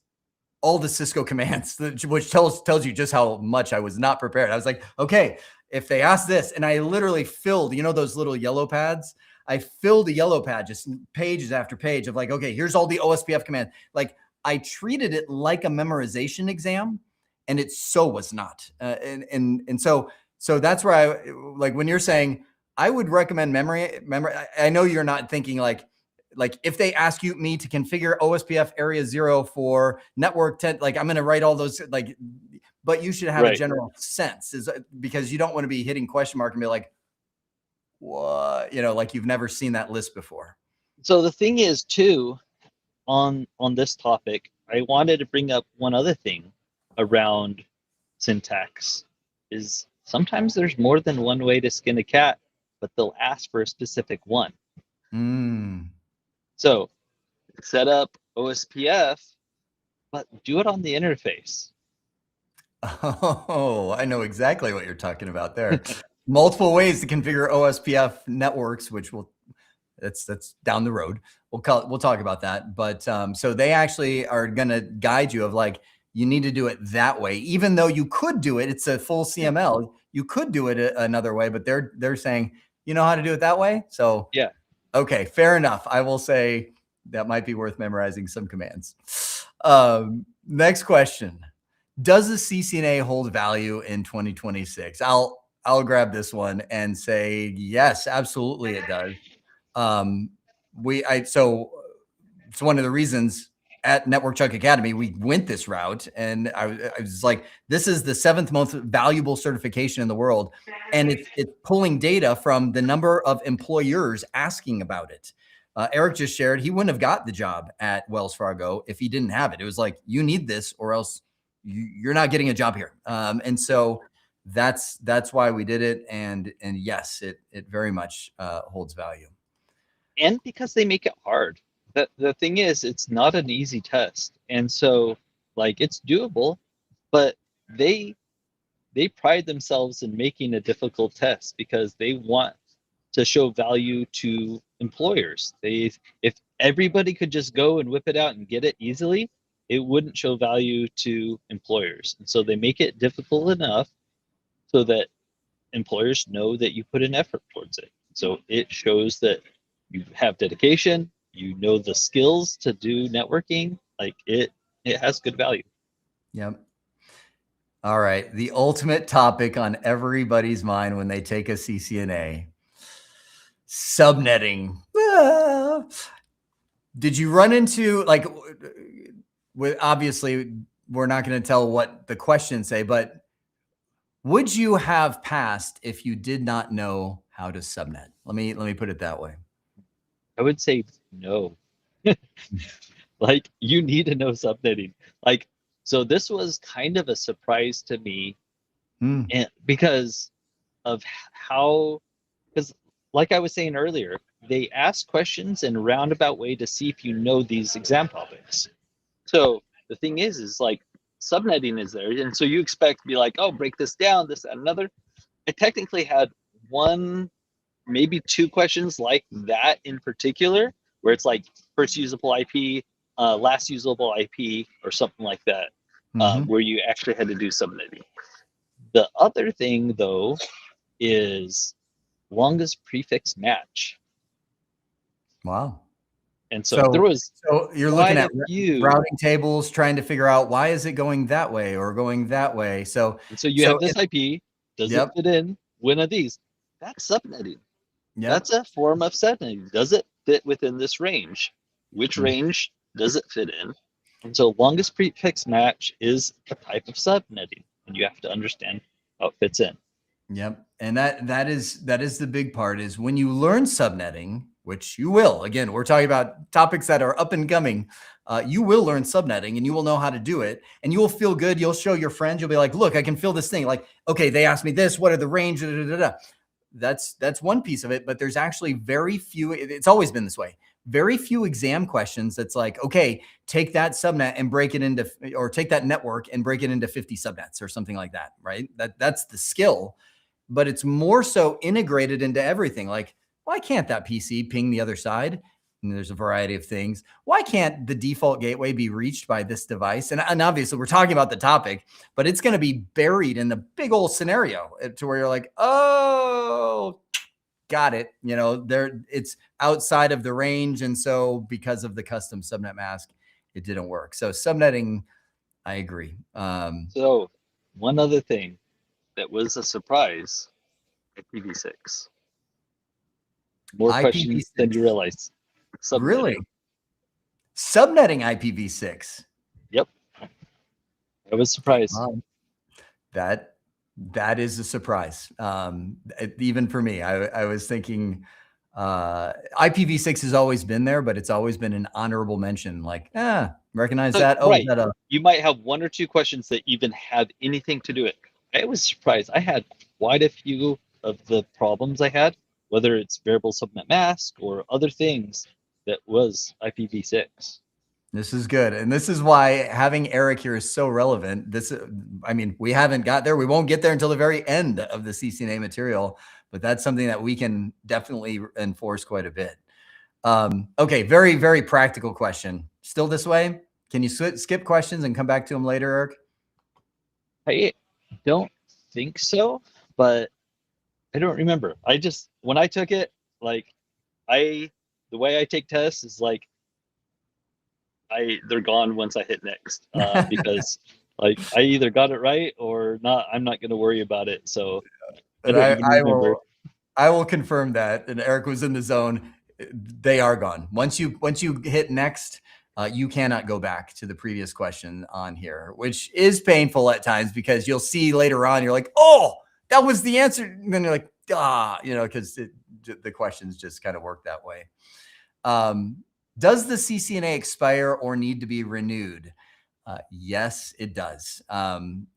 all the Cisco commands, which tells you just how much I was not prepared. I was like, okay, if they ask this, and I literally filled, those little yellow pads. I filled a yellow pad, just pages after page of like, okay, here's all the OSPF commands. Like I treated it like a memorization exam, and it so was not. And so that's where I like when you're saying I would recommend memory. I know you're not thinking like if they ask me to configure OSPF area 0 for network 10, like I'm going to write all those but you should have a general sense because you don't want to be hitting question mark and be like, what, like you've never seen that list before. So the thing is too, on this topic, I wanted to bring up one other thing around syntax is sometimes there's more than one way to skin a cat, but they'll ask for a specific one. So set up OSPF, but do it on the interface. Oh, I know exactly what you're talking about there. Multiple ways to configure OSPF networks, which that's down the road. We'll talk about that. But so they actually are going to guide you of like, you need to do it that way, even though you could do it. It's a full CML. You could do it another way, but they're saying, you know how to do it that way. So yeah. Okay, fair enough. I will say that might be worth memorizing some commands. Next question. Does the CCNA hold value in 2026? I'll grab this one and say, yes, absolutely it does. So it's one of the reasons at NetworkChuck Academy, we went this route. And I was like, this is the 7th most valuable certification in the world. And it's pulling data from the number of employers asking about it. Eric just shared, he wouldn't have got the job at Wells Fargo if he didn't have it. It was like, you need this or else you're not getting a job here. And so that's why we did it. And yes, it very much holds value. And because they make it hard. The thing is, it's not an easy test. And so like it's doable, but they pride themselves in making a difficult test because they want to show value to employers. If everybody could just go and whip it out and get it easily, it wouldn't show value to employers. And so they make it difficult enough so that employers know that you put an effort towards it. So it shows that you have dedication, you know the skills to do networking, like it has good value. Yep. All right. The ultimate topic on everybody's mind when they take a CCNA, subnetting. Did you run into obviously we're not going to tell what the questions say, but would you have passed if you did not know how to subnet? Let me put it that way. I would say no. Like you need to know subnetting. Like, so this was kind of a surprise to me and because of because like I was saying earlier, they ask questions in a roundabout way to see if you know these exam topics. So the thing is like subnetting is there. And so you expect to be like, oh, break this down, this, that, another. I technically had one, maybe 2 questions like that in particular, where it's like first usable IP, last usable IP, or something like that, where you actually had to do subnetting. The other thing, though, is longest prefix match. Wow. And so there was. So you're looking at routing tables, trying to figure out why is it going that way or going that way. So you have this IP. Does it fit in one of these? That's subnetting. Yep. That's a form of subnetting. Does it fit within this range? Which range does it fit in? And so longest prefix match is a type of subnetting, and you have to understand how it fits in. Yep. And that is the big part, is when you learn subnetting, which you will. Again, we're talking about topics that are up and coming. You will learn subnetting and you will know how to do it, and you will feel good. You'll show your friends. You'll be like, look, I can fill this thing. Like, okay, they asked me this. What are the range? Da, da, da, da. That's one piece of it, but there's actually very few. It's always been this way. Very few exam questions that's like, okay, take that subnet and break it into, or take that network and break it into 50 subnets or something like that, right? That's the skill, but it's more so integrated into everything. Like, why can't that PC ping the other side? And there's a variety of things. Why can't the default gateway be reached by this device? And obviously we're talking about the topic, but it's going to be buried in the big old scenario to where you're like, oh, got it. You know, there, it's outside of the range. And so because of the custom subnet mask, it didn't work. So subnetting, I agree. So one other thing that was a surprise, IPv6. More questions than you realize. Subnetting. Really? Subnetting IPv6. Yep. I was surprised. That is a surprise. Even for me, I was thinking IPv6 has always been there, but it's always been an honorable mention. Like, recognize that. Oh, right. that You might have one or two questions that even have anything to do with it. I was surprised. I had quite a few of the problems I had, whether it's variable subnet mask or other things, that was IPv6. This is good. And this is why having Eric here is so relevant. I mean, we haven't got there. We won't get there until the very end of the CCNA material, but that's something that we can definitely enforce quite a bit. Okay. Very, very practical question. Still this way? Can you skip questions and come back to them later, Eric? I don't think so, but I don't remember. When I took it, like the way I take tests is like, they're gone once I hit next, because like I either got it right or not. I'm not going to worry about it. So I will confirm that. And Eric was in the zone. They are gone. Once you hit next, you cannot go back to the previous question on here, which is painful at times, because you'll see later on, you're like, oh, that was the answer. And then you're like, because the questions just kind of work that way. Does the CCNA expire or need to be renewed? Yes, it does.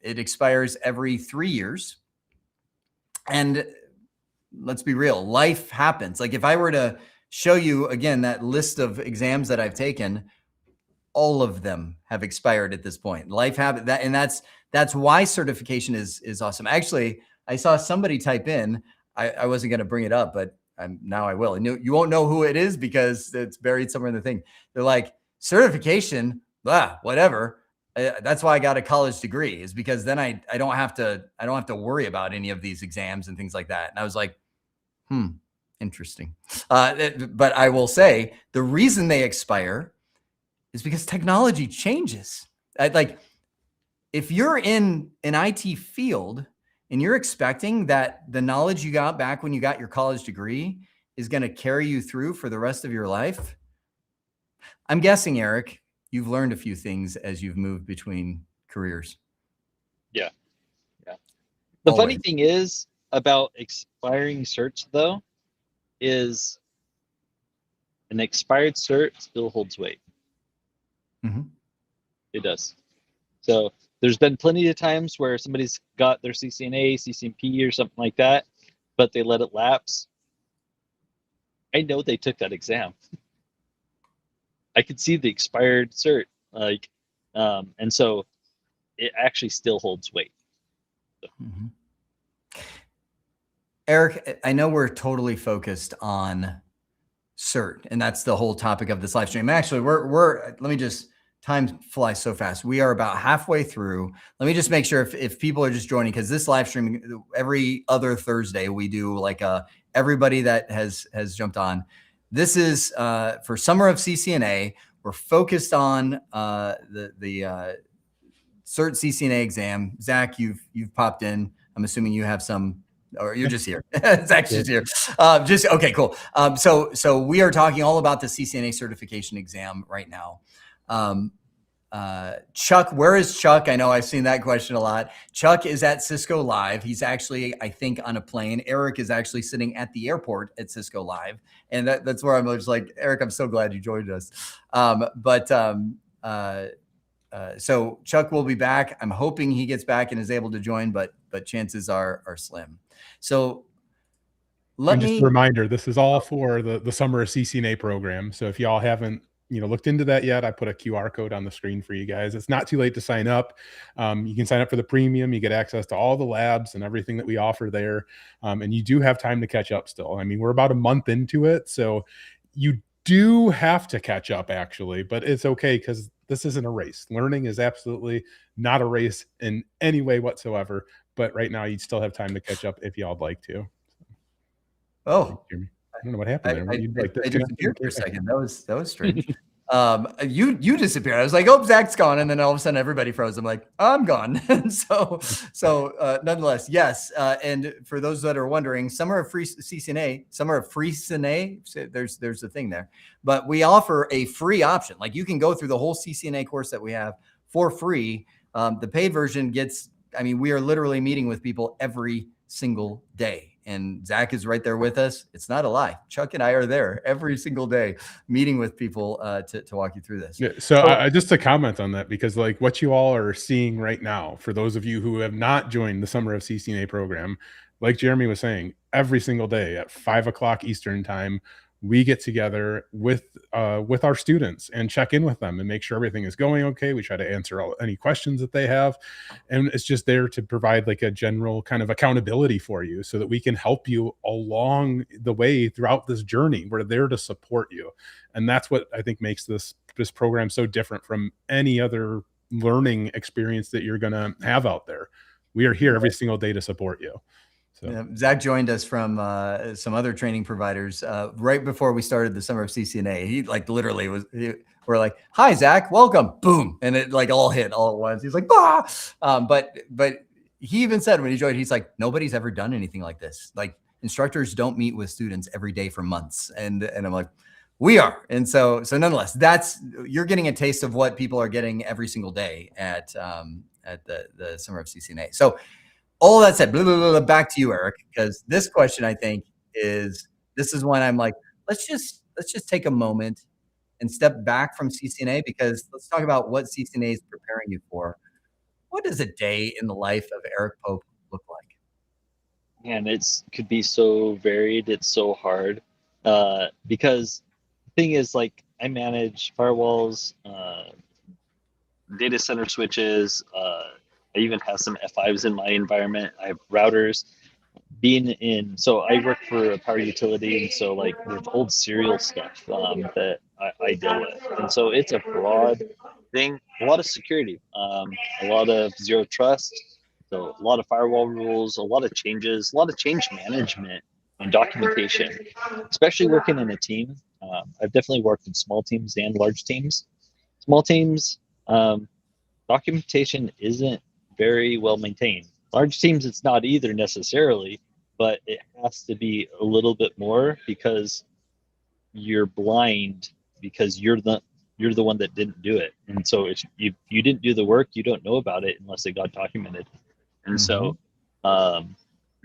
It expires every 3 years. And let's be real, life happens. Like if I were to show you again that list of exams that I've taken, all of them have expired at this point. Life happens, and that's why certification is awesome. Actually, I saw somebody type in, I wasn't going to bring it up, but now I will. And you won't know who it is because it's buried somewhere in the thing. They're like, certification, whatever. That's why I got a college degree, is because then I don't have to worry about any of these exams and things like that. And I was like, interesting. But I will say the reason they expire is because technology changes. Like if you're in an IT field and you're expecting that the knowledge you got back when you got your college degree is going to carry you through for the rest of your life, I'm guessing, Eric, you've learned a few things as you've moved between careers. Yeah. The funny thing is about expiring certs, though, is an expired cert still holds weight. Mm-hmm. It does. So there's been plenty of times where somebody's got their CCNA, CCNP, or something like that, but they let it lapse. I know they took that exam. I could see the expired cert, and so it actually still holds weight. So. Mm-hmm. Eric, I know we're totally focused on cert, and that's the whole topic of this live stream. Actually, let me just, time flies so fast. We are about halfway through. Let me just make sure if people are just joining, because this live stream, every other Thursday, we do like everybody that has jumped on. This is for Summer of CCNA. We're focused on the cert CCNA exam. Zach, you've popped in. I'm assuming you have some, or you're just here. Zach's just here. Okay, cool. So we are talking all about the CCNA certification exam right now. Chuck, where is Chuck? I know I've seen that question a lot. Chuck is at Cisco Live. He's actually, I think, on a plane. Eric is actually sitting at the airport at Cisco Live. And that's where I'm just like, Eric, I'm so glad you joined us. So Chuck will be back. I'm hoping he gets back and is able to join, but chances are slim. So And just a reminder, this is all for the summer of CCNA program. So if y'all haven't looked into that yet, I put a QR code on the screen for you guys. It's not too late to sign up. You can sign up for the premium. You get access to all the labs and everything that we offer there. And you do have time to catch up still. I mean, we're about a month into it. So you do have to catch up actually, but it's okay because this isn't a race. Learning is absolutely not a race in any way whatsoever. But right now you still have time to catch up if y'all'd like to. Oh, I don't know what happened there. I disappeared for a second. That was strange. You disappeared. I was like, oh, Zach's gone. And then all of a sudden everybody froze. I'm like, I'm gone. so nonetheless, yes. And for those that are wondering, Summer of Free CCNA, Summer of Free CCNA, there's a thing there, but we offer a free option. Like you can go through the whole CCNA course that we have for free. The paid version we are literally meeting with people every single day. And Zach is right there with us. It's not a lie. Chuck and I are there every single day meeting with people to walk you through this. Yeah, so I just to comment on that, because like what you all are seeing right now, for those of you who have not joined the Summer of CCNA program, like Jeremy was saying, every single day at 5 o'clock Eastern time, we get together with our students and check in with them and make sure everything is going okay. We try to answer any questions that they have. And it's just there to provide like a general kind of accountability for you so that we can help you along the way throughout this journey. We're there to support you. And that's what I think makes this program so different from any other learning experience that you're going to have out there. We are here every single day to support you. So. Yeah, Zach joined us from some other training providers right before we started the Summer of CCNA. He like literally we're like, "Hi, Zach, welcome!" Boom, and it like all hit all at once. He's like, "Bah!" But he even said when he joined, he's like, "Nobody's ever done anything like this. Like instructors don't meet with students every day for months." And I'm like, "We are." And so nonetheless, you're getting a taste of what people are getting every single day at the Summer of CCNA. So. All that said, blah, blah, blah, back to you, Eric, because this question I think this is when I'm like, let's just take a moment and step back from CCNA, because let's talk about what CCNA is preparing you for. What does a day in the life of Eric Pope look like? Man, could be so varied. It's so hard because the thing is, like, I manage firewalls, data center switches. I even have some F5s in my environment. I have routers. So I work for a power utility, and so like there's old serial stuff that I deal with, and so it's a broad thing. A lot of security, a lot of zero trust, so a lot of firewall rules, a lot of changes, a lot of change management and documentation. Especially working in a team, I've definitely worked in small teams and large teams. Small teams, documentation isn't very well maintained. Large teams, it's not either necessarily, but it has to be a little bit more because you're blind, because you're the one that didn't do it. And so if you didn't do the work, you don't know about it unless it got documented. And so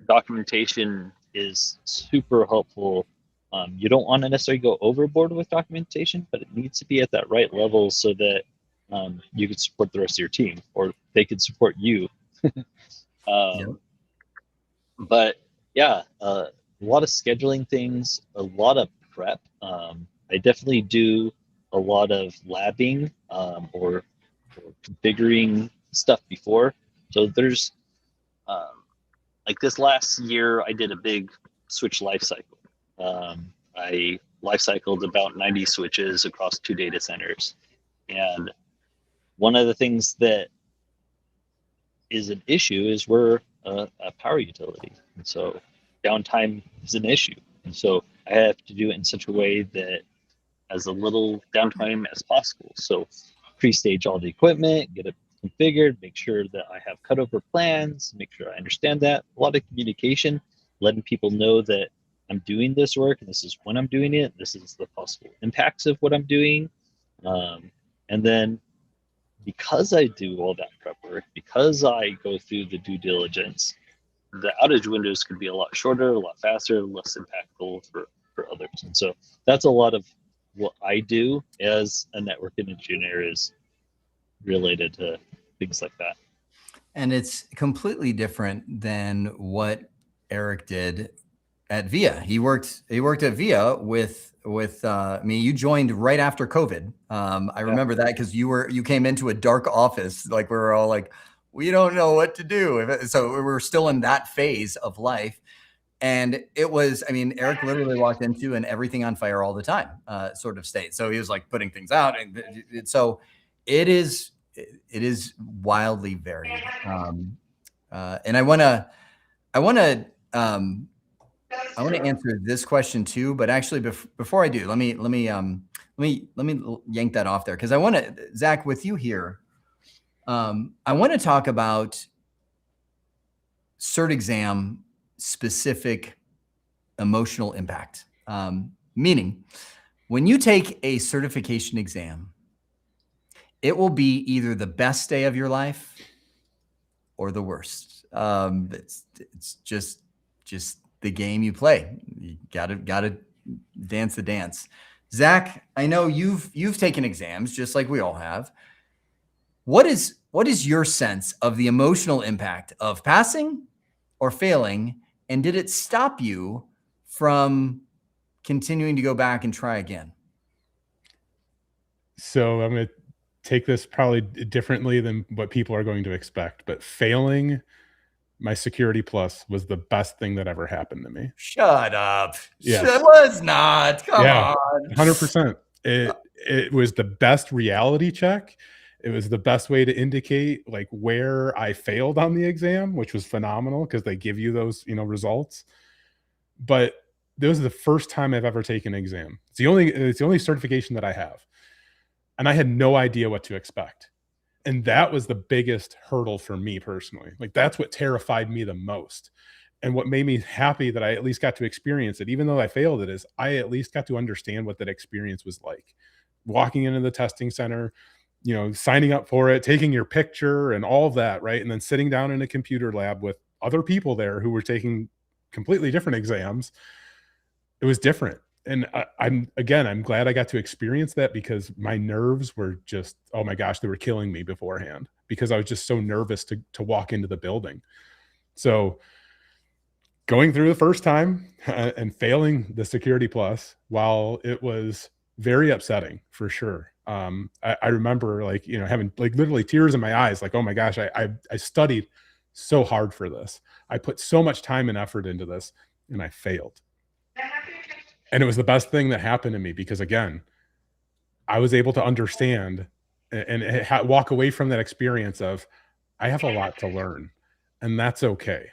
documentation is super helpful. You don't want to necessarily go overboard with documentation, but it needs to be at that right level so that you can support the rest of your team, or they can support you. But yeah, a lot of scheduling things, a lot of prep. I definitely do a lot of labbing or configuring stuff before. So there's like this last year, I did a big switch lifecycle. I lifecycled about 90 switches across 2 data centers. And one of the things that is an issue is we're a power utility. And so downtime is an issue. And so I have to do it in such a way that as a little downtime as possible. So pre-stage all the equipment, get it configured, make sure that I have cutover plans, make sure I understand that. A lot of communication, letting people know that I'm doing this work and this is when I'm doing it. This is the possible impacts of what I'm doing. And then because I do all that prep work, because I go through the due diligence, the outage windows could be a lot shorter, a lot faster, less impactful for others. And so that's a lot of what I do as a network engineer is related to things like that. And it's completely different than what Eric did at VIA. He worked at VIA with me. You joined right after COVID. I remember that because you came into a dark office. Like we were all like, we don't know what to do. So we were still in that phase of life. And it was, I mean, Eric literally walked into an everything on fire all the time sort of state. So he was like putting things out. And so it is wildly varied. And I want to answer this question too, but actually before I do, let me yank that off there. Cause I want to, Zach, with you here, I want to talk about cert exam specific emotional impact. Meaning when you take a certification exam, it will be either the best day of your life or the worst. It's just the game you play. You gotta dance the dance. Zach, I know you've taken exams just like we all have. What is your sense of the emotional impact of passing or failing? And did it stop you from continuing to go back and try again? So I'm going to take this probably differently than what people are going to expect, but failing my Security Plus was the best thing that ever happened to me. Shut up. Yes. It was not. Come on. 100%. It was the best reality check. It was the best way to indicate like where I failed on the exam, which was phenomenal because they give you those, results. But this was the first time I've ever taken an exam. It's the only certification that I have. And I had no idea what to expect. And that was the biggest hurdle for me personally. Like that's what terrified me the most. And what made me happy that I at least got to experience it, even though I failed it, is I at least got to understand what that experience was like. Walking into the testing center, signing up for it, taking your picture and all of that, right? And then sitting down in a computer lab with other people there who were taking completely different exams. It was different. And I'm glad I got to experience that because my nerves were just, oh my gosh, they were killing me beforehand because I was just so nervous to walk into the building. So going through the first time and failing the Security Plus, while it was very upsetting for sure. I remember having like literally tears in my eyes, like, oh my gosh, I studied so hard for this. I put so much time and effort into this and I failed. And it was the best thing that happened to me because again, I was able to understand and walk away from that experience of I have a lot to learn and that's okay.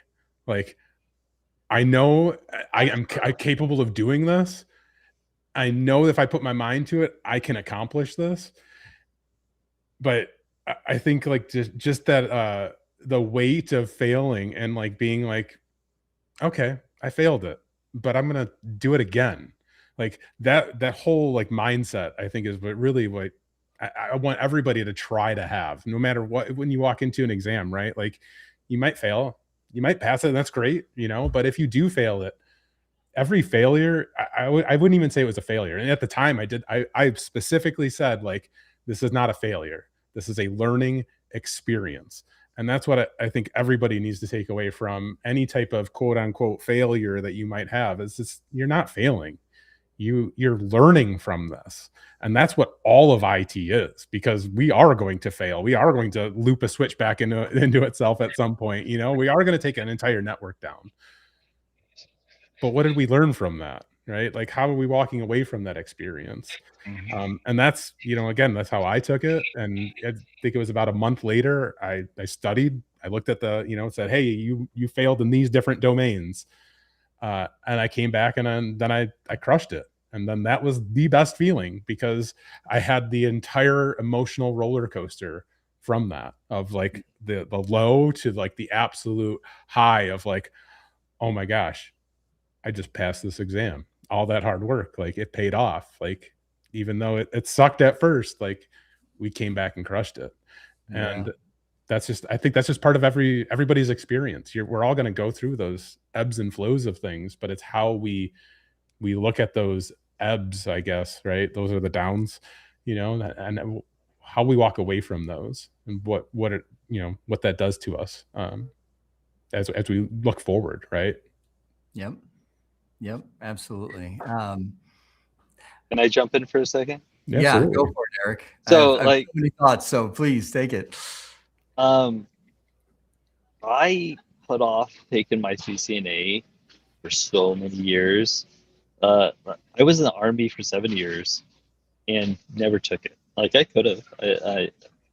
Like I know I'm capable of doing this. I know if I put my mind to it, I can accomplish this. But I think like just that the weight of failing and like being like, okay, I failed it, but I'm gonna do it again. Like that whole like mindset, I think is what I want everybody to try to have, no matter what, when you walk into an exam, right? Like you might fail, you might pass it, and that's great, but if you do fail it, every failure, I wouldn't even say it was a failure. And at the time I specifically said like, this is not a failure. This is a learning experience. And that's what I think everybody needs to take away from any type of quote unquote failure that you might have. Is this, you're not failing. You're learning from this. And that's what all of IT is, because we are going to fail. We are going to loop a switch back into itself at some point. We are going to take an entire network down. But what did we learn from that? Right? Like, how are we walking away from that experience? And that's, again, that's how I took it. And I think it was about a month later, I studied, I looked at the, said, hey, you failed in these different domains. And I came back and then I crushed it. And then that was the best feeling because I had the entire emotional roller coaster from that, of like the low to like the absolute high of like, oh my gosh, I just passed this exam. All that hard work, like it paid off. Like, even though it sucked at first, like we came back and crushed it. Yeah. And I think that's just part of everybody's experience. We're all going to go through those ebbs and flows of things, but it's how we look at those ebbs, I guess, right? Those are the downs, and how we walk away from those, and what that does to us as we look forward, right? Yep. Absolutely. Can I jump in for a second? Yeah, go for it, Eric. So, I have so many thoughts, so please take it. I put off taking my CCNA for so many years. I was in the Army for 7 years and never took it. Like, I could have,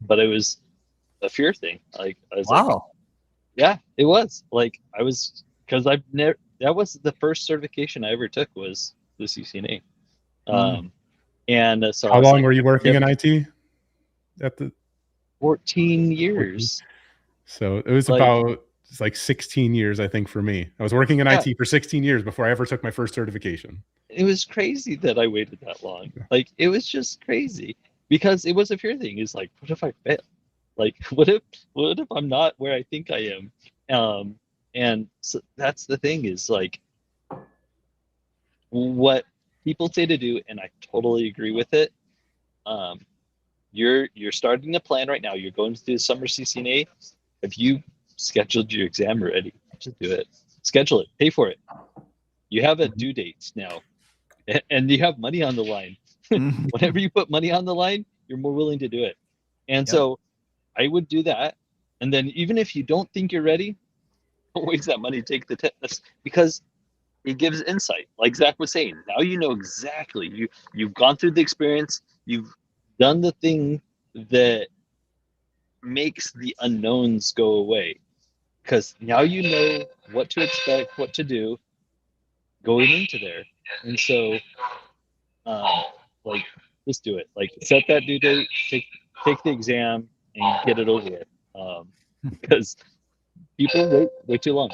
but it was a fear thing. Like, I was Wow. like, yeah, it was. Like, because I've never, that was the first certification I ever took, was the CCNA. And so how long were you working in IT? At the 14 years. So it was about 16 years, I think, for me. I was working in IT for 16 years before I ever took my first certification. It was crazy that I waited that long. Like, it was just crazy because it was a fear thing. It's like, what if I fail? Like, what if I'm not where I think I am? And so that's the thing, is like, what people say to do, and I totally agree with it. You're starting to plan right now. You're going to do the summer CCNA. Have you scheduled your exam already? Just do it. Schedule it. Pay for it. You have a due date now, and you have money on the line. Whenever you put money on the line, you're more willing to do it. And so I would do that. And then even if you don't think you're ready, don't waste that money. Take the test, because it gives insight. Like Zach was saying, now you know exactly. You've gone through the experience. You've done the thing that makes the unknowns go away, because now you know what to expect, what to do going into there. And so like, just do it. Like, set that due date, take the exam, and get it over with, because people wait too long.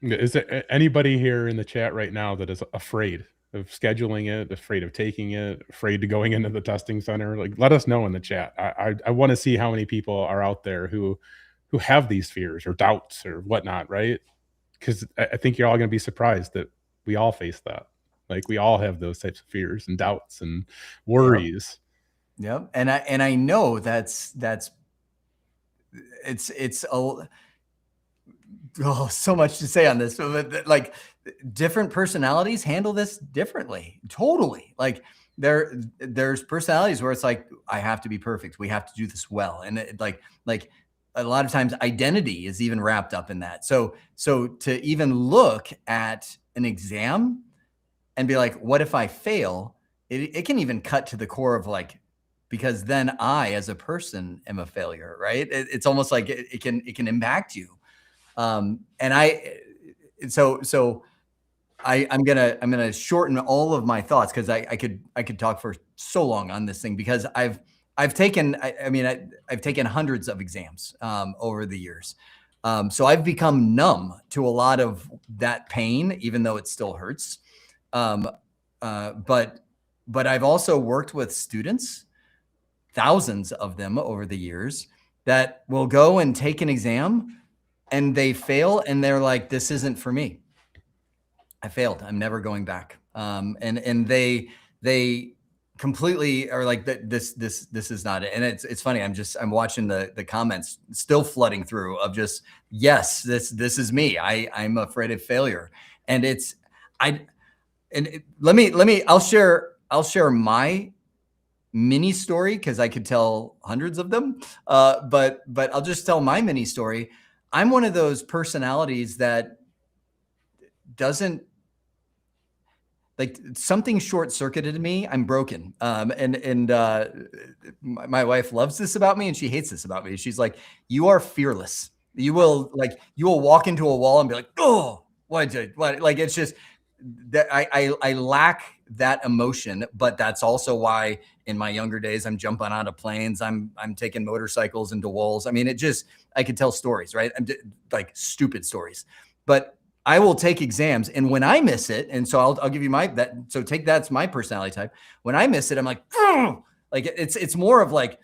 Is there anybody here in the chat right now that is afraid of scheduling it, afraid of taking it, afraid to going into the testing center? Like, let us know in the chat. I want to see how many people are out there who have these fears or doubts or whatnot, right? Because I think you're all going to be surprised that we all face that. Like, we all have those types of fears and doubts and worries. Yep. And I know it's so much to say on this, but like, different personalities handle this differently. Totally. Like, there's personalities where it's like, I have to be perfect. We have to do this well. And like a lot of times identity is even wrapped up in that. So to even look at an exam and be like, what if I fail? It can even cut to the core of like, because then I, as a person, am a failure, right? It's almost like it can impact you. I'm gonna shorten all of my thoughts, because I could talk for so long on this thing, because I've taken hundreds of exams over the years. So I've become numb to a lot of that pain, even though it still hurts. But I've also worked with students, thousands of them over the years, that will go and take an exam and they fail, and they're like, this isn't for me. I failed. I'm never going back. And they completely are like, this is not it. And it's funny. I'm watching the comments still flooding through of just, yes, this is me. I'm afraid of failure. And I'll share my mini story, because I could tell hundreds of them. But I'll just tell my mini story. I'm one of those personalities that doesn't, like, something short-circuited me. I'm broken. And my wife loves this about me, and she hates this about me. She's like, you are fearless. You will walk into a wall and be like, oh, what? Like, it's just that I lack that emotion. But that's also why in my younger days, I'm jumping out of planes. I'm taking motorcycles into walls. I mean, I could tell stories, right? Like, stupid stories, but I will take exams. And when I miss it, and so I'll give you that's my personality type. When I miss it, I'm like, ugh! Like, it's more of like,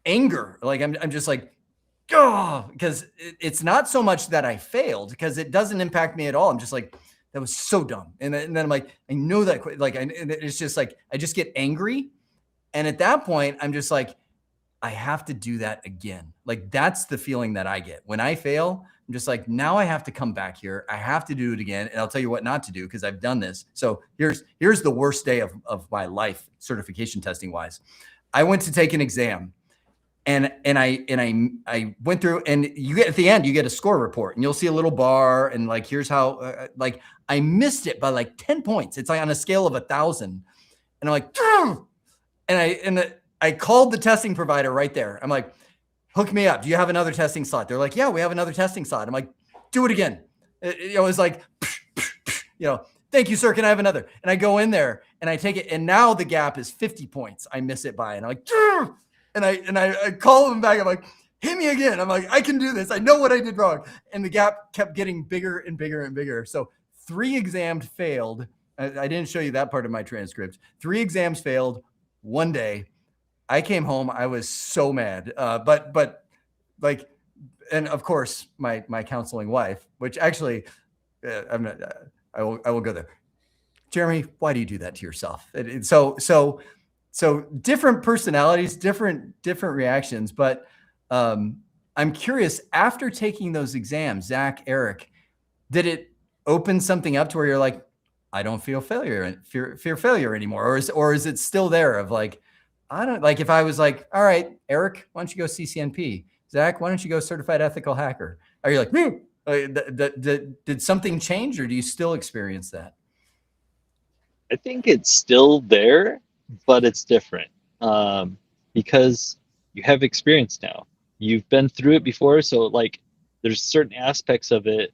anger. Like I'm just like, oh, because it's not so much that I failed, because it doesn't impact me at all. I'm just like, that was so dumb. And then I'm like, I know that, like, and it's just like, I just get angry. And at that point, I'm just like, I have to do that again. Like, that's the feeling that I get when I fail. I'm just like, now I have to come back here. I have to do it again. And I'll tell you what not to do, because I've done this. So here's the worst day of my life, certification testing wise. I went to take an exam. And I went through, and you get, at the end, you get a score report, and you'll see a little bar, and like, here's how, like, I missed it by like 10 points. It's like on a scale of 1,000. And I'm like, "Ugh!" and I called the testing provider right there. I'm like, hook me up. Do you have another testing slot? They're like, yeah, we have another testing slot. I'm like, do it again. It was like, thank you, sir. Can I have another? And I go in there and I take it. And now the gap is 50 points. I miss it by, and I'm like, "Ugh!" And I call them back. I'm like, hit me again. I'm like, I can do this. I know what I did wrong. And the gap kept getting bigger and bigger and bigger. So 3 exams failed. I didn't show you that part of my transcript. 3 exams failed one day. I came home. I was so mad. But like, and of course my counseling wife, which actually I'm not, I will go there. Jeremy, why do you do that to yourself? So different personalities, different reactions. But I'm curious, after taking those exams, Zach, Eric, did it open something up to where you're like, I don't feel fear failure anymore? Or is it still there of like, I don't, like, if I was like, all right, Eric, why don't you go CCNP? Zach, why don't you go certified ethical hacker? Are you like, did something change, or do you still experience that? I think it's still there, but it's different, because you have experience now. You've been through it before, so like, there's certain aspects of it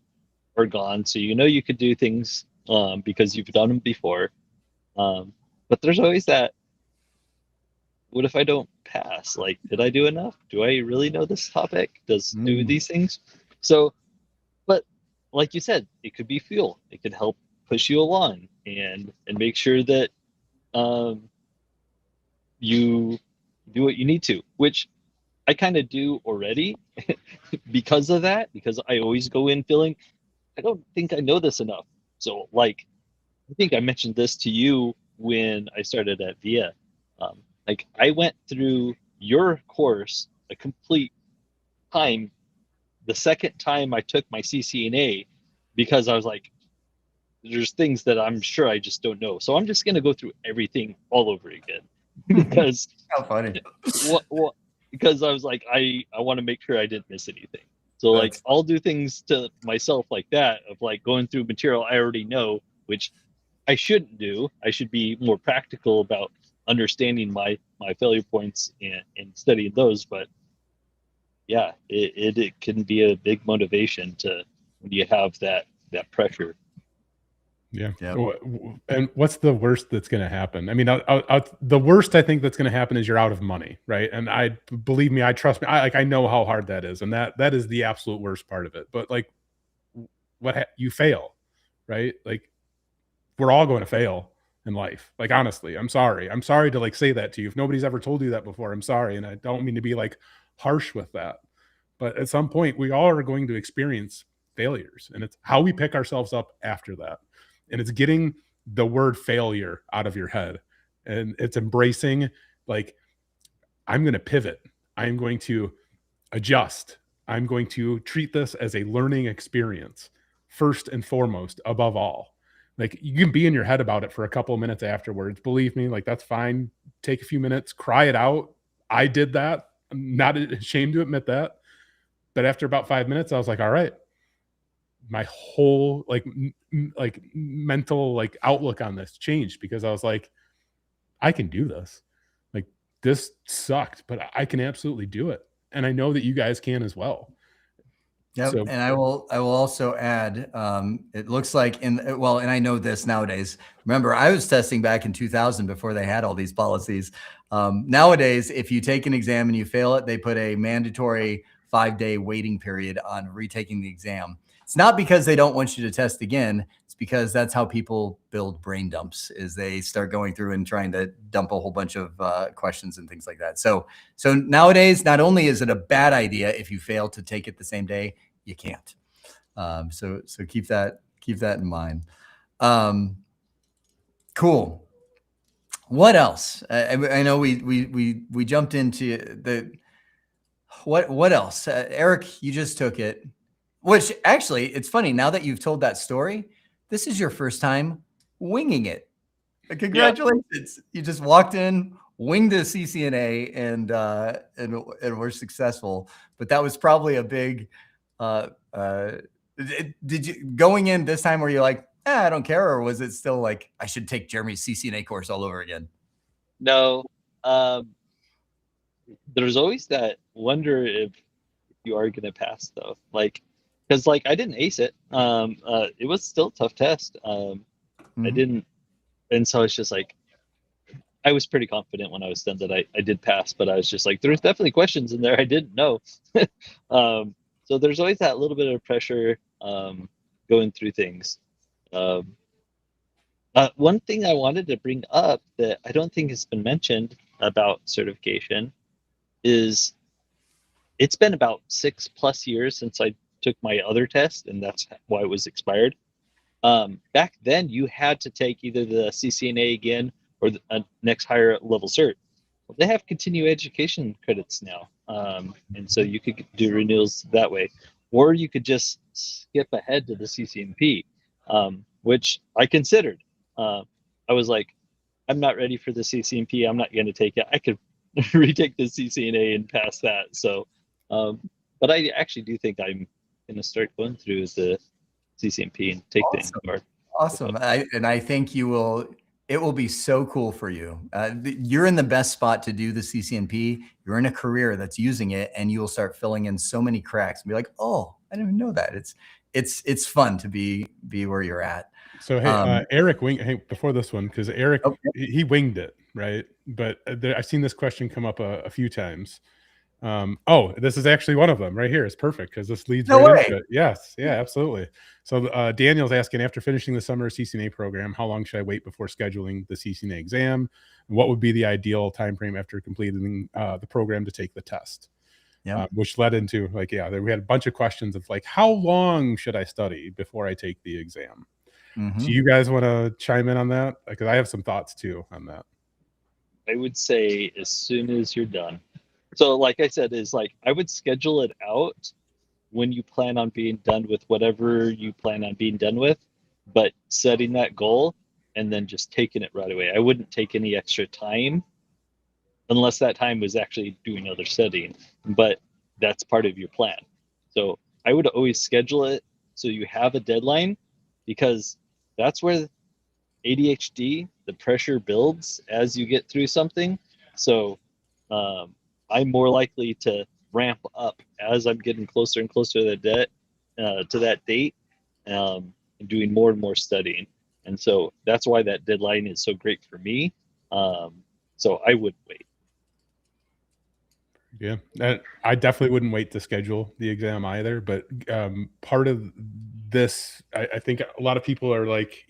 are gone, so you could do things because you've done them before. But there's always that, what if I don't pass? Like, did I do enough? Do I really know this topic? Do these things? So, but like you said, it could be fuel. It could help push you along and make sure that you do what you need to, which I kind of do already because of that, because I always go in feeling, I don't think I know this enough. So like, I think I mentioned this to you when I started at VIA. Like, I went through your course a complete time the second time I took my CCNA, because I was like, there's things that I'm sure I just don't know. So I'm just going to go through everything all over again because how funny. Because I was like, I want to make sure I didn't miss anything. So like, I'll do things to myself like that, of like going through material I already know, which I shouldn't do. I should be more practical about understanding my failure points and studying those. But yeah, it can be a big motivation to when you have that pressure. Yeah. And what's the worst that's going to happen? I mean, the worst I think that's going to happen is you're out of money, right? And believe me, I trust me. I know how hard that is, and that is the absolute worst part of it. But like, you fail, right? Like, we're all going to fail in life. Like, honestly, I'm sorry to like say that to you. If nobody's ever told you that before, I'm sorry, and I don't mean to be like harsh with that. But at some point, we all are going to experience failures, and it's how we pick ourselves up after that. And it's getting the word failure out of your head. And it's embracing, like, I'm going to pivot. I'm going to adjust. I'm going to treat this as a learning experience, first and foremost, above all. Like, you can be in your head about it for a couple of minutes afterwards. Believe me, like, that's fine. Take a few minutes, cry it out. I did that. I'm not ashamed to admit that. But after about 5 minutes, I was like, all right. My whole like mental like outlook on this changed, because I was like, I can do this. Like, this sucked, but I can absolutely do it. And I know that you guys can as well. Yep. So, and I will also add, it looks like and I know this nowadays. Remember, I was testing back in 2000 before they had all these policies. Nowadays, if you take an exam and you fail it, they put a mandatory 5-day waiting period on retaking the exam. It's not because they don't want you to test again. It's because that's how people build brain dumps, is they start going through and trying to dump a whole bunch of questions and things like that. So nowadays, not only is it a bad idea if you fail to take it the same day, you can't. So keep that in mind. Cool. What else? I know we jumped into the what else? Eric, you just took it. Which actually, it's funny now that you've told that story. This is your first time winging it. Congratulations! Yeah. You just walked in, winged a CCNA, and were successful. But that was probably a big. Did you going in this time? Were you like, I don't care, or was it still like I should take Jeremy's CCNA course all over again? No, there's always that wonder if you are going to pass though, like. Because like I didn't ace it. It was still a tough test. I didn't, and so it's just like I was pretty confident when I was done that I did pass, but I was just like, there's definitely questions in there I didn't know. So there's always that little bit of pressure going through things. One thing I wanted to bring up that I don't think has been mentioned about certification is it's been about 6+ years since I took my other test, and that's why it was expired. Back then, you had to take either the CCNA again or the next higher level cert. Well, they have continuing education credits now, and so you could do renewals that way, or you could just skip ahead to the CCNP, which I considered. I was like, I'm not ready for the CCNP. I'm not going to take it. I could retake the CCNA and pass that. So, but I actually do think I'm going to start going through the CCNP and take the NCAR. Awesome. I think you will. It will be so cool for you. You're in the best spot to do the CCNP. You're in a career that's using it, and you will start filling in so many cracks and be like, oh, I didn't even know that. It's fun to be where you're at. So hey, Eric before this one, because Eric he winged it, right? But I've seen this question come up a few times. This is actually one of them right here. It's perfect because this leads right into it. Yes, yeah, absolutely. So Daniel's asking, after finishing the summer CCNA program, how long should I wait before scheduling the CCNA exam? And what would be the ideal time frame after completing the program to take the test? Yeah, which led into we had a bunch of questions of like, how long should I study before I take the exam? Mm-hmm. Do you guys want to chime in on that? Because I have some thoughts too on that. I would say as soon as you're done. So like I said, is like I would schedule it out when you plan on being done with whatever you plan on being done with, but setting that goal and then just taking it right away. I wouldn't take any extra time unless that time was actually doing other studying, but that's part of your plan. So I would always schedule it so you have a deadline, because that's where ADHD, the pressure builds as you get through something. So I'm more likely to ramp up as I'm getting closer and closer to that date, and doing more and more studying. And so that's why that deadline is so great for me. So I would wait. Yeah, I definitely wouldn't wait to schedule the exam either. But part of this, I think a lot of people are like,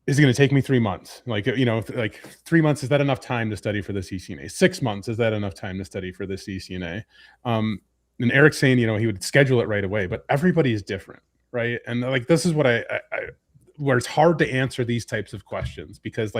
is it going to take me 3 months? Like 3 months, is that enough time to study for the CCNA? 6 months, is that enough time to study for the CCNA? And Eric's saying, he would schedule it right away, but everybody is different, right? And this is what where it's hard to answer these types of questions, because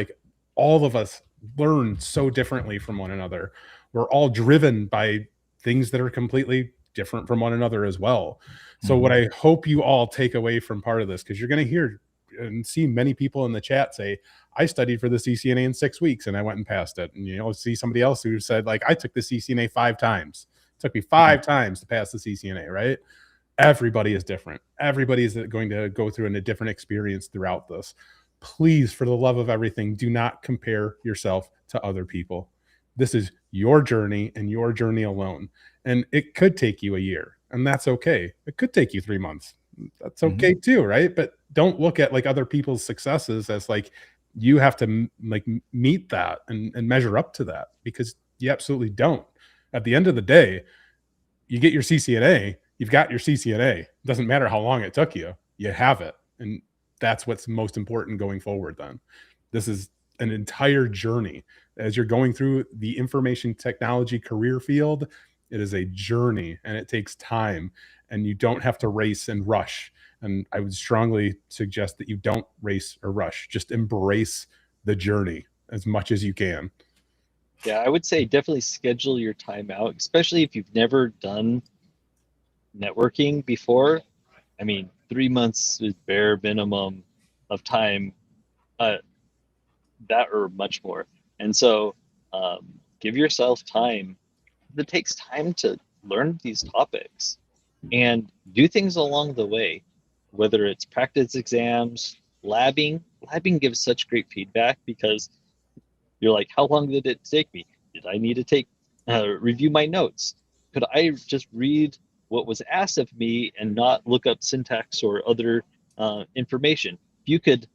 all of us learn so differently from one another. We're all driven by things that are completely different from one another as well. So what I hope you all take away from part of this, because you're going to hear and see many people in the chat say, I studied for the CCNA in 6 weeks and I went and passed it. And see somebody else who said, I took the CCNA 5 times. It took me 5 times to pass the CCNA, right? Everybody is different. Everybody is going to go through a different experience throughout this. Please, for the love of everything, do not compare yourself to other people. This is your journey and your journey alone. And it could take you a year, and that's okay. It could take you 3 months. That's okay too, right? But don't look at other people's successes as you have to meet that and measure up to that, because you absolutely don't. At the end of the day, you get your CCNA, you've got your CCNA. It doesn't matter how long it took you. you have it. And that's what's most important going forward then. This is an entire journey. As you're going through the information technology career field, it is a journey and it takes time, and you don't have to race and rush. And I would strongly suggest that you don't race or rush. Just embrace the journey as much as you can. Yeah, I would say definitely schedule your time out, especially if you've never done networking before. I mean, 3 months is bare minimum of time, that or much more. And so give yourself time. It takes time to learn these topics and do things along the way, whether it's practice exams, labbing. Labbing gives such great feedback because you're like, how long did it take me? Did I need to review my notes? Could I just read what was asked of me and not look up syntax or other information? If you could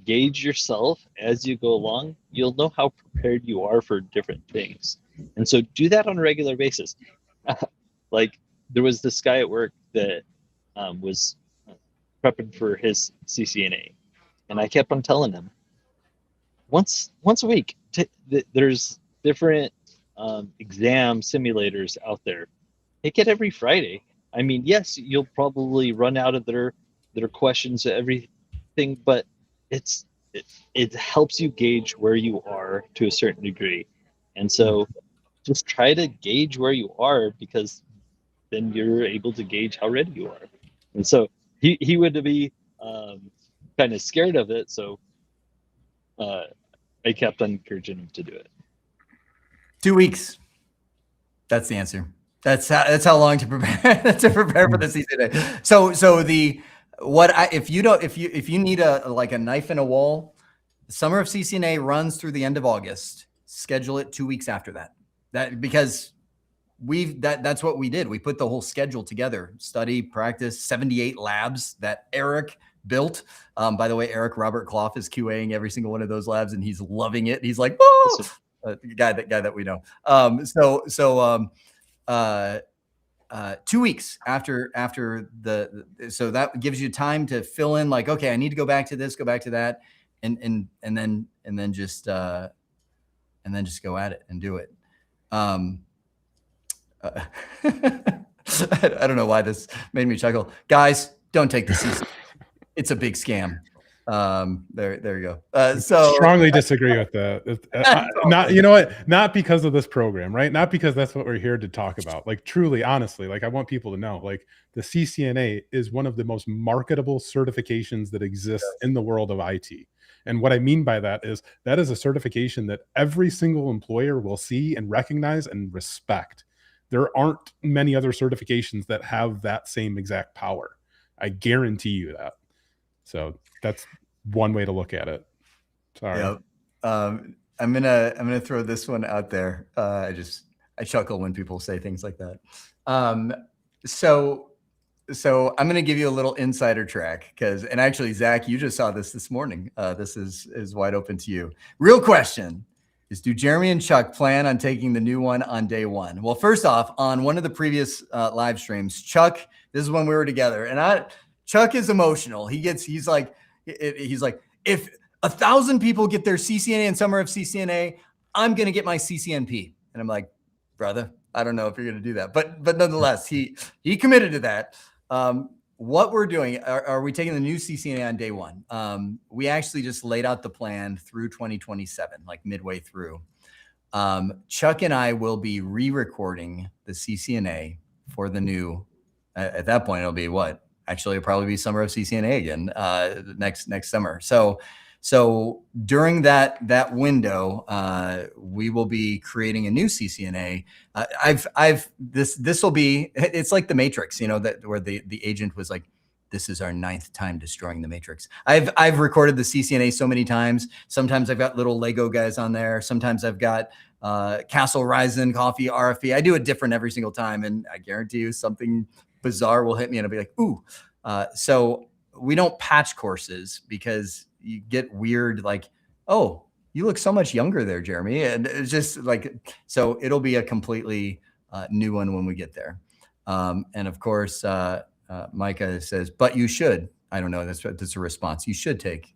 gauge yourself as you go along, you'll know how prepared you are for different things. And so do that on a regular basis. Like there was this guy at work that was prepping for his CCNA. And I kept on telling him, once a week, there's different exam simulators out there. Take it every Friday. I mean, yes, you'll probably run out of their questions, everything, but it helps you gauge where you are to a certain degree. And so just try to gauge where you are, because then you're able to gauge how ready you are. And so he would be kind of scared of it. So I kept on encouraging him to do it. 2 weeks. That's the answer. That's how long to prepare for the CCNA. So if you need a knife in a wall, the summer of CCNA runs through the end of August. Schedule it 2 weeks after that. Because that's what we did. We put the whole schedule together. Study, practice, 78 labs that Eric built. By the way, Eric Robert Clough is QAing every single one of those labs, and he's loving it. He's like, oh, the guy that we know. 2 weeks after so that gives you time to fill in, like, okay, I need to go back to this, go back to that, and then just go at it and do it. I don't know why this made me chuckle. Guys, don't take the CC. It's a big scam. There you go. So strongly disagree with that. Not because of this program, right? Not because that's what we're here to talk about. Like, truly, honestly, like, I want people to know, like, the CCNA is one of the most marketable certifications that exists in the world of IT. And what I mean by that is a certification that every single employer will see and recognize and respect. There aren't many other certifications that have that same exact power. I guarantee you that. So that's one way to look at it. Sorry. Yep. I'm gonna throw this one out there. I chuckle when people say things like that. So I'm gonna give you a little insider track, and actually, Zach, you just saw this morning. This is wide open to you. Real question is, do Jeremy and Chuck plan on taking the new one on day one? Well, first off, on one of the previous live streams, Chuck, this is when we were together, and Chuck is emotional. He's like, if 1,000 people get their CCNA in summer of CCNA, I'm going to get my CCNP. And I'm like, brother, I don't know if you're going to do that, but nonetheless, he committed to that. What we're doing, are we taking the new CCNA on day one? We actually just laid out the plan through 2027, like midway through. Chuck and I will be re-recording the CCNA for the new, at that point, it'll be what? Actually, it'll probably be summer of CCNA again, next summer. So during that window, we will be creating a new CCNA. This will be, it's like the Matrix, where the agent was like, this is our 9th time destroying the Matrix. I've recorded the CCNA so many times. Sometimes I've got little Lego guys on there. Sometimes I've got Castle Ryzen, Coffee, RFP. I do it different every single time, and I guarantee you something bizarre will hit me and I'll be like, ooh. So we don't patch courses because you get weird, like, oh, you look so much younger there, Jeremy. And it's just like, so it'll be a completely new one when we get there. And of course, Micah says, but you should. I don't know. That's a response. You should take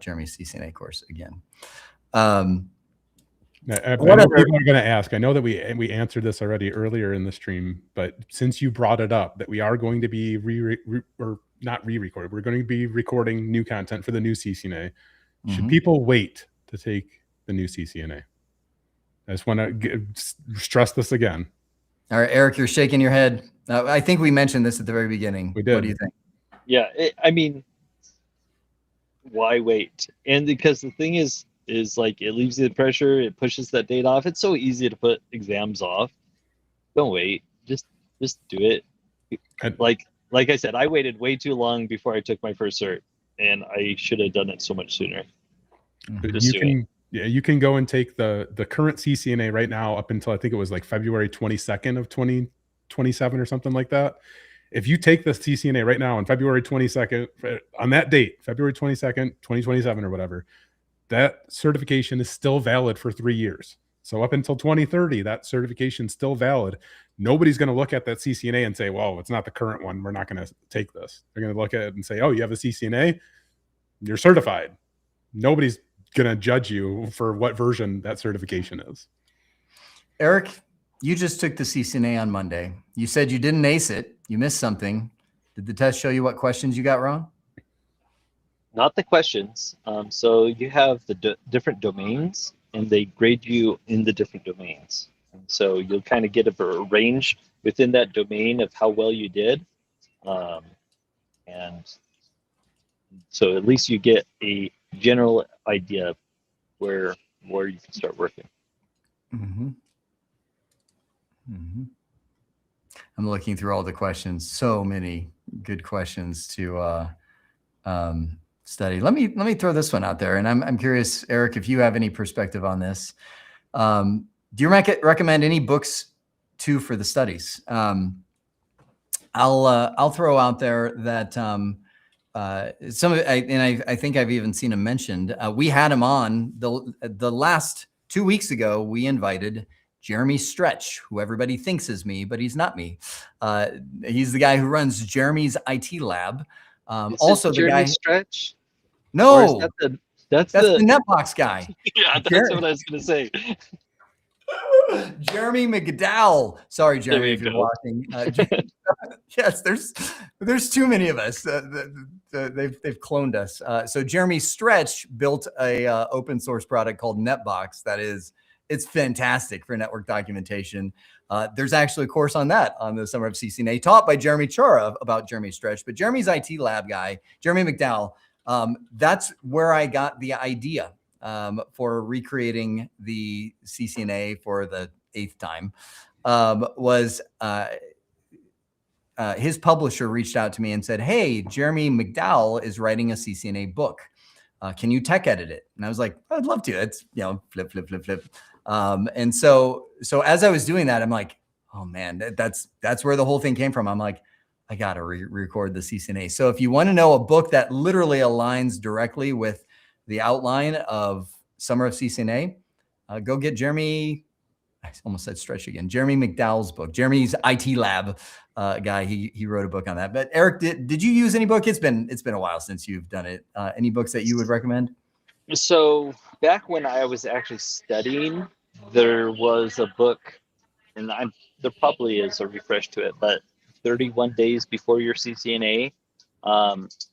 Jeremy's CCNA course again. I know people are going to ask. I know that we answered this already earlier in the stream, but since you brought it up, that we are going to be not re-recorded. We're going to be recording new content for the new CCNA. Should people wait to take the new CCNA? I just want to stress this again. All right, Eric, you're shaking your head. I think we mentioned this at the very beginning. We did. What do you think? Yeah, I mean, why wait? And because the thing is like, it leaves you the pressure, it pushes that date off. It's so easy to put exams off. Don't wait. Just do it. Like I said, I waited way too long before I took my first cert, and I should have done it so much sooner. You can go and take the current CCNA right now up until I think it was like February 22nd of 2027 or something like that. If you take the CCNA right now on February 22nd, on that date, February 22nd, 2027 or whatever, that certification is still valid for 3 years. So up until 2030, that certification is still valid. Nobody's going to look at that CCNA and say, well, it's not the current one, we're not going to take this. They're going to look at it and say, oh, you have a CCNA, you're certified. Nobody's going to judge you for what version that certification is. Eric, you just took the CCNA on Monday. You said you didn't ace it. You missed something. Did the test show you what questions you got wrong? Not the questions. So you have the different domains, and they grade you in the different domains. And so you'll kind of get a range within that domain of how well you did. And so at least you get a general idea of where you can start working. I'm looking through all the questions. So many good questions to study. Let me throw this one out there, and I'm curious, Eric, if you have any perspective on this. Do you recommend any books too for the studies? I'll throw out there that some of it, and I think I've even seen him mentioned. We had him on the last 2 weeks ago. We invited Jeremy Stretch, who everybody thinks is me, but he's not me. He's the guy who runs Jeremy's IT lab. Also, the guy Stretch. No, that's the Netbox guy. Yeah, that's what I was going to say. Jeremy McDowell. Sorry, Jeremy, if you're go. watching. Yes, there's too many of us. They've cloned us. So Jeremy Stretch built a open source product called Netbox it's fantastic for network documentation. There's actually a course on that on the Summer of CCNA taught by Jeremy Chora about Jeremy Stretch, but Jeremy's IT lab guy, Jeremy McDowell, that's where I got the idea for recreating the CCNA for the 8th time. His publisher reached out to me and said, hey, Jeremy McDowell is writing a CCNA book. Can you tech edit it? And I was like, I'd love to. It's, flip. And so as I was doing that, I'm like, oh man, that's where the whole thing came from. I'm like, I got to record the CCNA. So if you want to know a book that literally aligns directly with the outline of Summer of CCNA, go get Jeremy. I almost said Stretch again. Jeremy McDowell's book. Jeremy's IT lab guy. He wrote a book on that. But Eric, did you use any book? It's been a while since you've done it. Any books that you would recommend? So back when I was actually studying, there was a book, and there probably is a refresh to it, but 31 Days Before Your CCNA.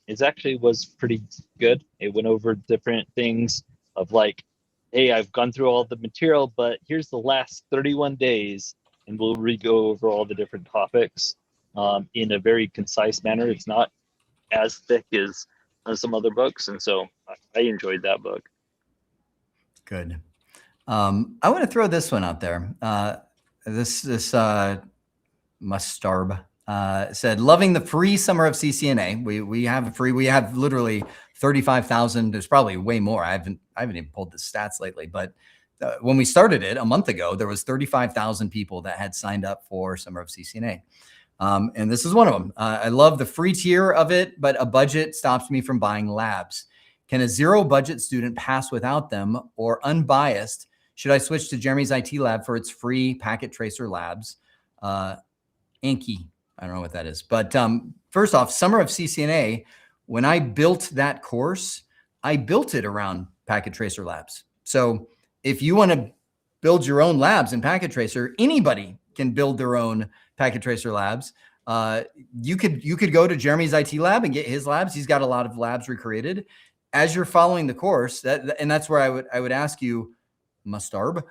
It actually was pretty good. It went over different things of like, hey, I've gone through all the material, but here's the last 31 days, and we'll re-go over all the different topics in a very concise manner. It's not as thick as some other books, and so I enjoyed that book. Good. I want to throw this one out there. This Mustarb said, loving the free Summer of CCNA. We have literally 35,000. There's probably way more. I haven't even pulled the stats lately, but when we started it a month ago, there was 35,000 people that had signed up for Summer of CCNA. And this is one of them. I love the free tier of it, but a budget stops me from buying labs. Can a zero budget student pass without them, or unbiased? Should I switch to Jeremy's IT lab for its free packet tracer labs? Anki, I don't know what that is. But first off, Summer of CCNA when I built that course, I built it around Packet Tracer Labs. So if you want to build your own labs in Packet Tracer, anybody can build their own Packet Tracer labs. You could go to Jeremy's IT lab and get his labs. He's got a lot of labs recreated. As you're following the course, and that's where I would ask you, Mustarb,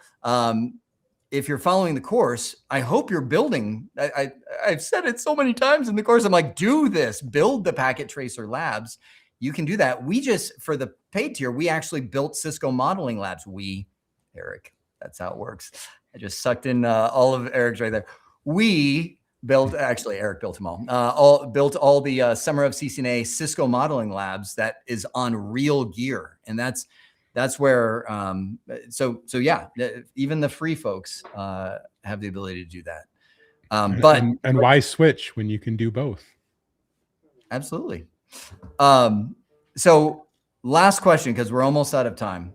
if you're following the course, I hope you're building. I've said it so many times in the course. I'm like, do this, build the Packet Tracer labs. You can do that. We just, for the paid tier, we actually built Cisco modeling labs. Eric, that's how it works. I just sucked in all of Eric's right there. We built, actually Eric built them all, built all the Summer of CCNA Cisco modeling labs that is on real gear. And that's where, so yeah, even the free folks have the ability to do that. But why switch when you can do both? Absolutely. So last question, because we're almost out of time.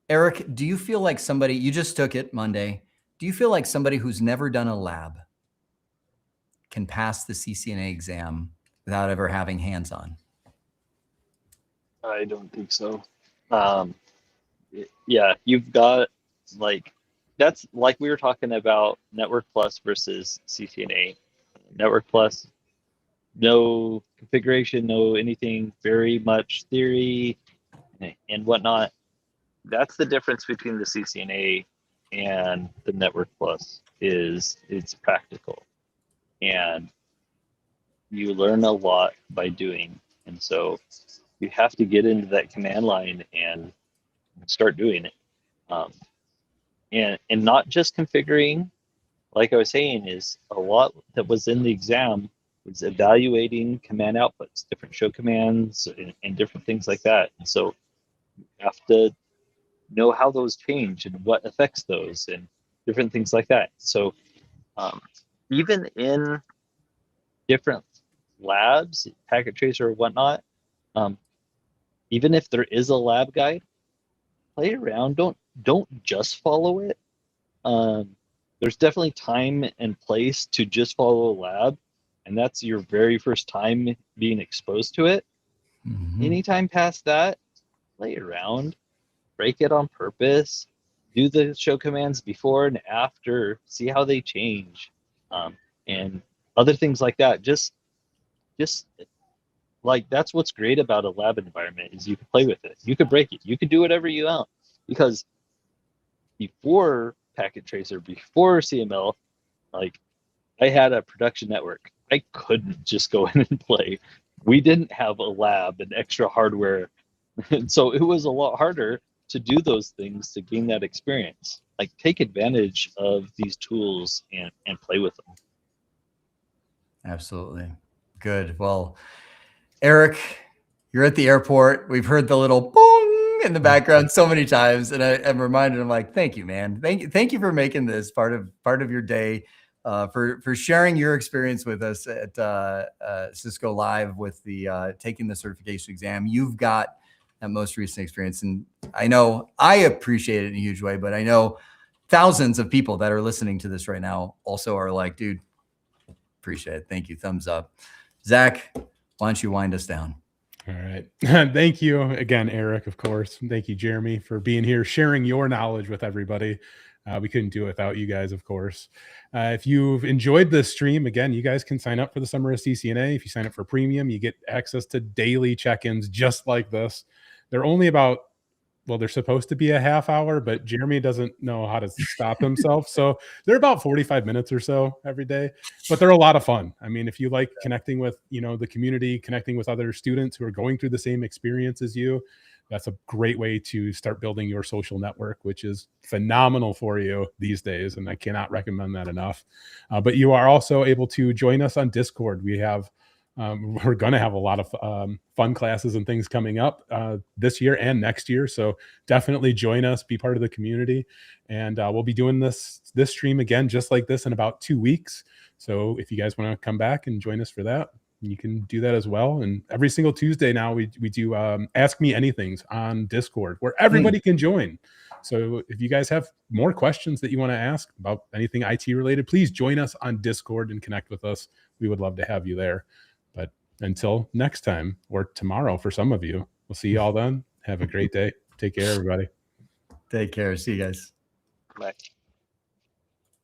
Eric, do you feel like somebody, you just took it Monday, do you feel like somebody who's never done a lab can pass the CCNA exam without ever having hands-on? I don't think so. Yeah, you've got that's like we were talking about Network Plus versus CCNA. Network Plus, no configuration, no anything, very much theory and whatnot. That's the difference between the CCNA and the Network Plus, is it's practical. And you learn a lot by doing. And so you have to get into that command line and start doing it. And not just configuring, like I was saying, is a lot that was in the exam was evaluating command outputs, different show commands and different things like that. And so you have to know how those change and what affects those and different things like that. So even in different labs, Packet Tracer or whatnot, even if there is a lab guide, play around. Don't just follow it. There's definitely time and place to just follow a lab, and that's your very first time being exposed to it. Mm-hmm. Anytime past that, play around, break it on purpose, do the show commands before and after, see how they change, and other things like that. Just like, that's what's great about a lab environment, is you can play with it, you can break it, you can do whatever you want. Because before Packet Tracer, before CML, like, I had a production network. I couldn't just go in and play. We didn't have a lab and extra hardware, and so it was a lot harder to do those things, to gain that experience. Like, take advantage of these tools and play with them. Absolutely. Good. Well, Eric, you're at the airport. We've heard the little boom in the background so many times, and I'm reminded, I'm like, thank you, man. Thank you for making this part of your day, for sharing your experience with us at Cisco Live with the taking the certification exam. You've got that most recent experience, and I know I appreciate it in a huge way, but I know thousands of people that are listening to this right now also are like, dude, appreciate it. Thank you. Thumbs up. Zach, why don't you wind us down? All right. Thank you again, Eric, of course. Thank you, Jeremy, for being here, sharing your knowledge with everybody. We couldn't do it without you guys, of course. If you've enjoyed this stream, again, you guys can sign up for the Summer of CCNA. If you sign up for premium, you get access to daily check-ins just like this. They're only about, well, they're supposed to be a half hour, but Jeremy doesn't know how to stop himself. So they're about 45 minutes or so every day, but they're a lot of fun. I mean, if you like connecting with, the community, connecting with other students who are going through the same experience as you, that's a great way to start building your social network, which is phenomenal for you these days. And I cannot recommend that enough. But you are also able to join us on Discord. We have, we're going to have a lot of fun classes and things coming up this year and next year. So definitely join us, be part of the community. And we'll be doing this stream again, just like this, in about 2 weeks. So if you guys want to come back and join us for that, you can do that as well. And every single Tuesday now we do Ask Me Anythings on Discord, where everybody can join. So if you guys have more questions that you want to ask about anything IT related, please join us on Discord and connect with us. We would love to have you there. But until next time, or tomorrow for some of you. We'll see you all then. Have a great day. Take care, everybody. Take care. See you guys. Bye.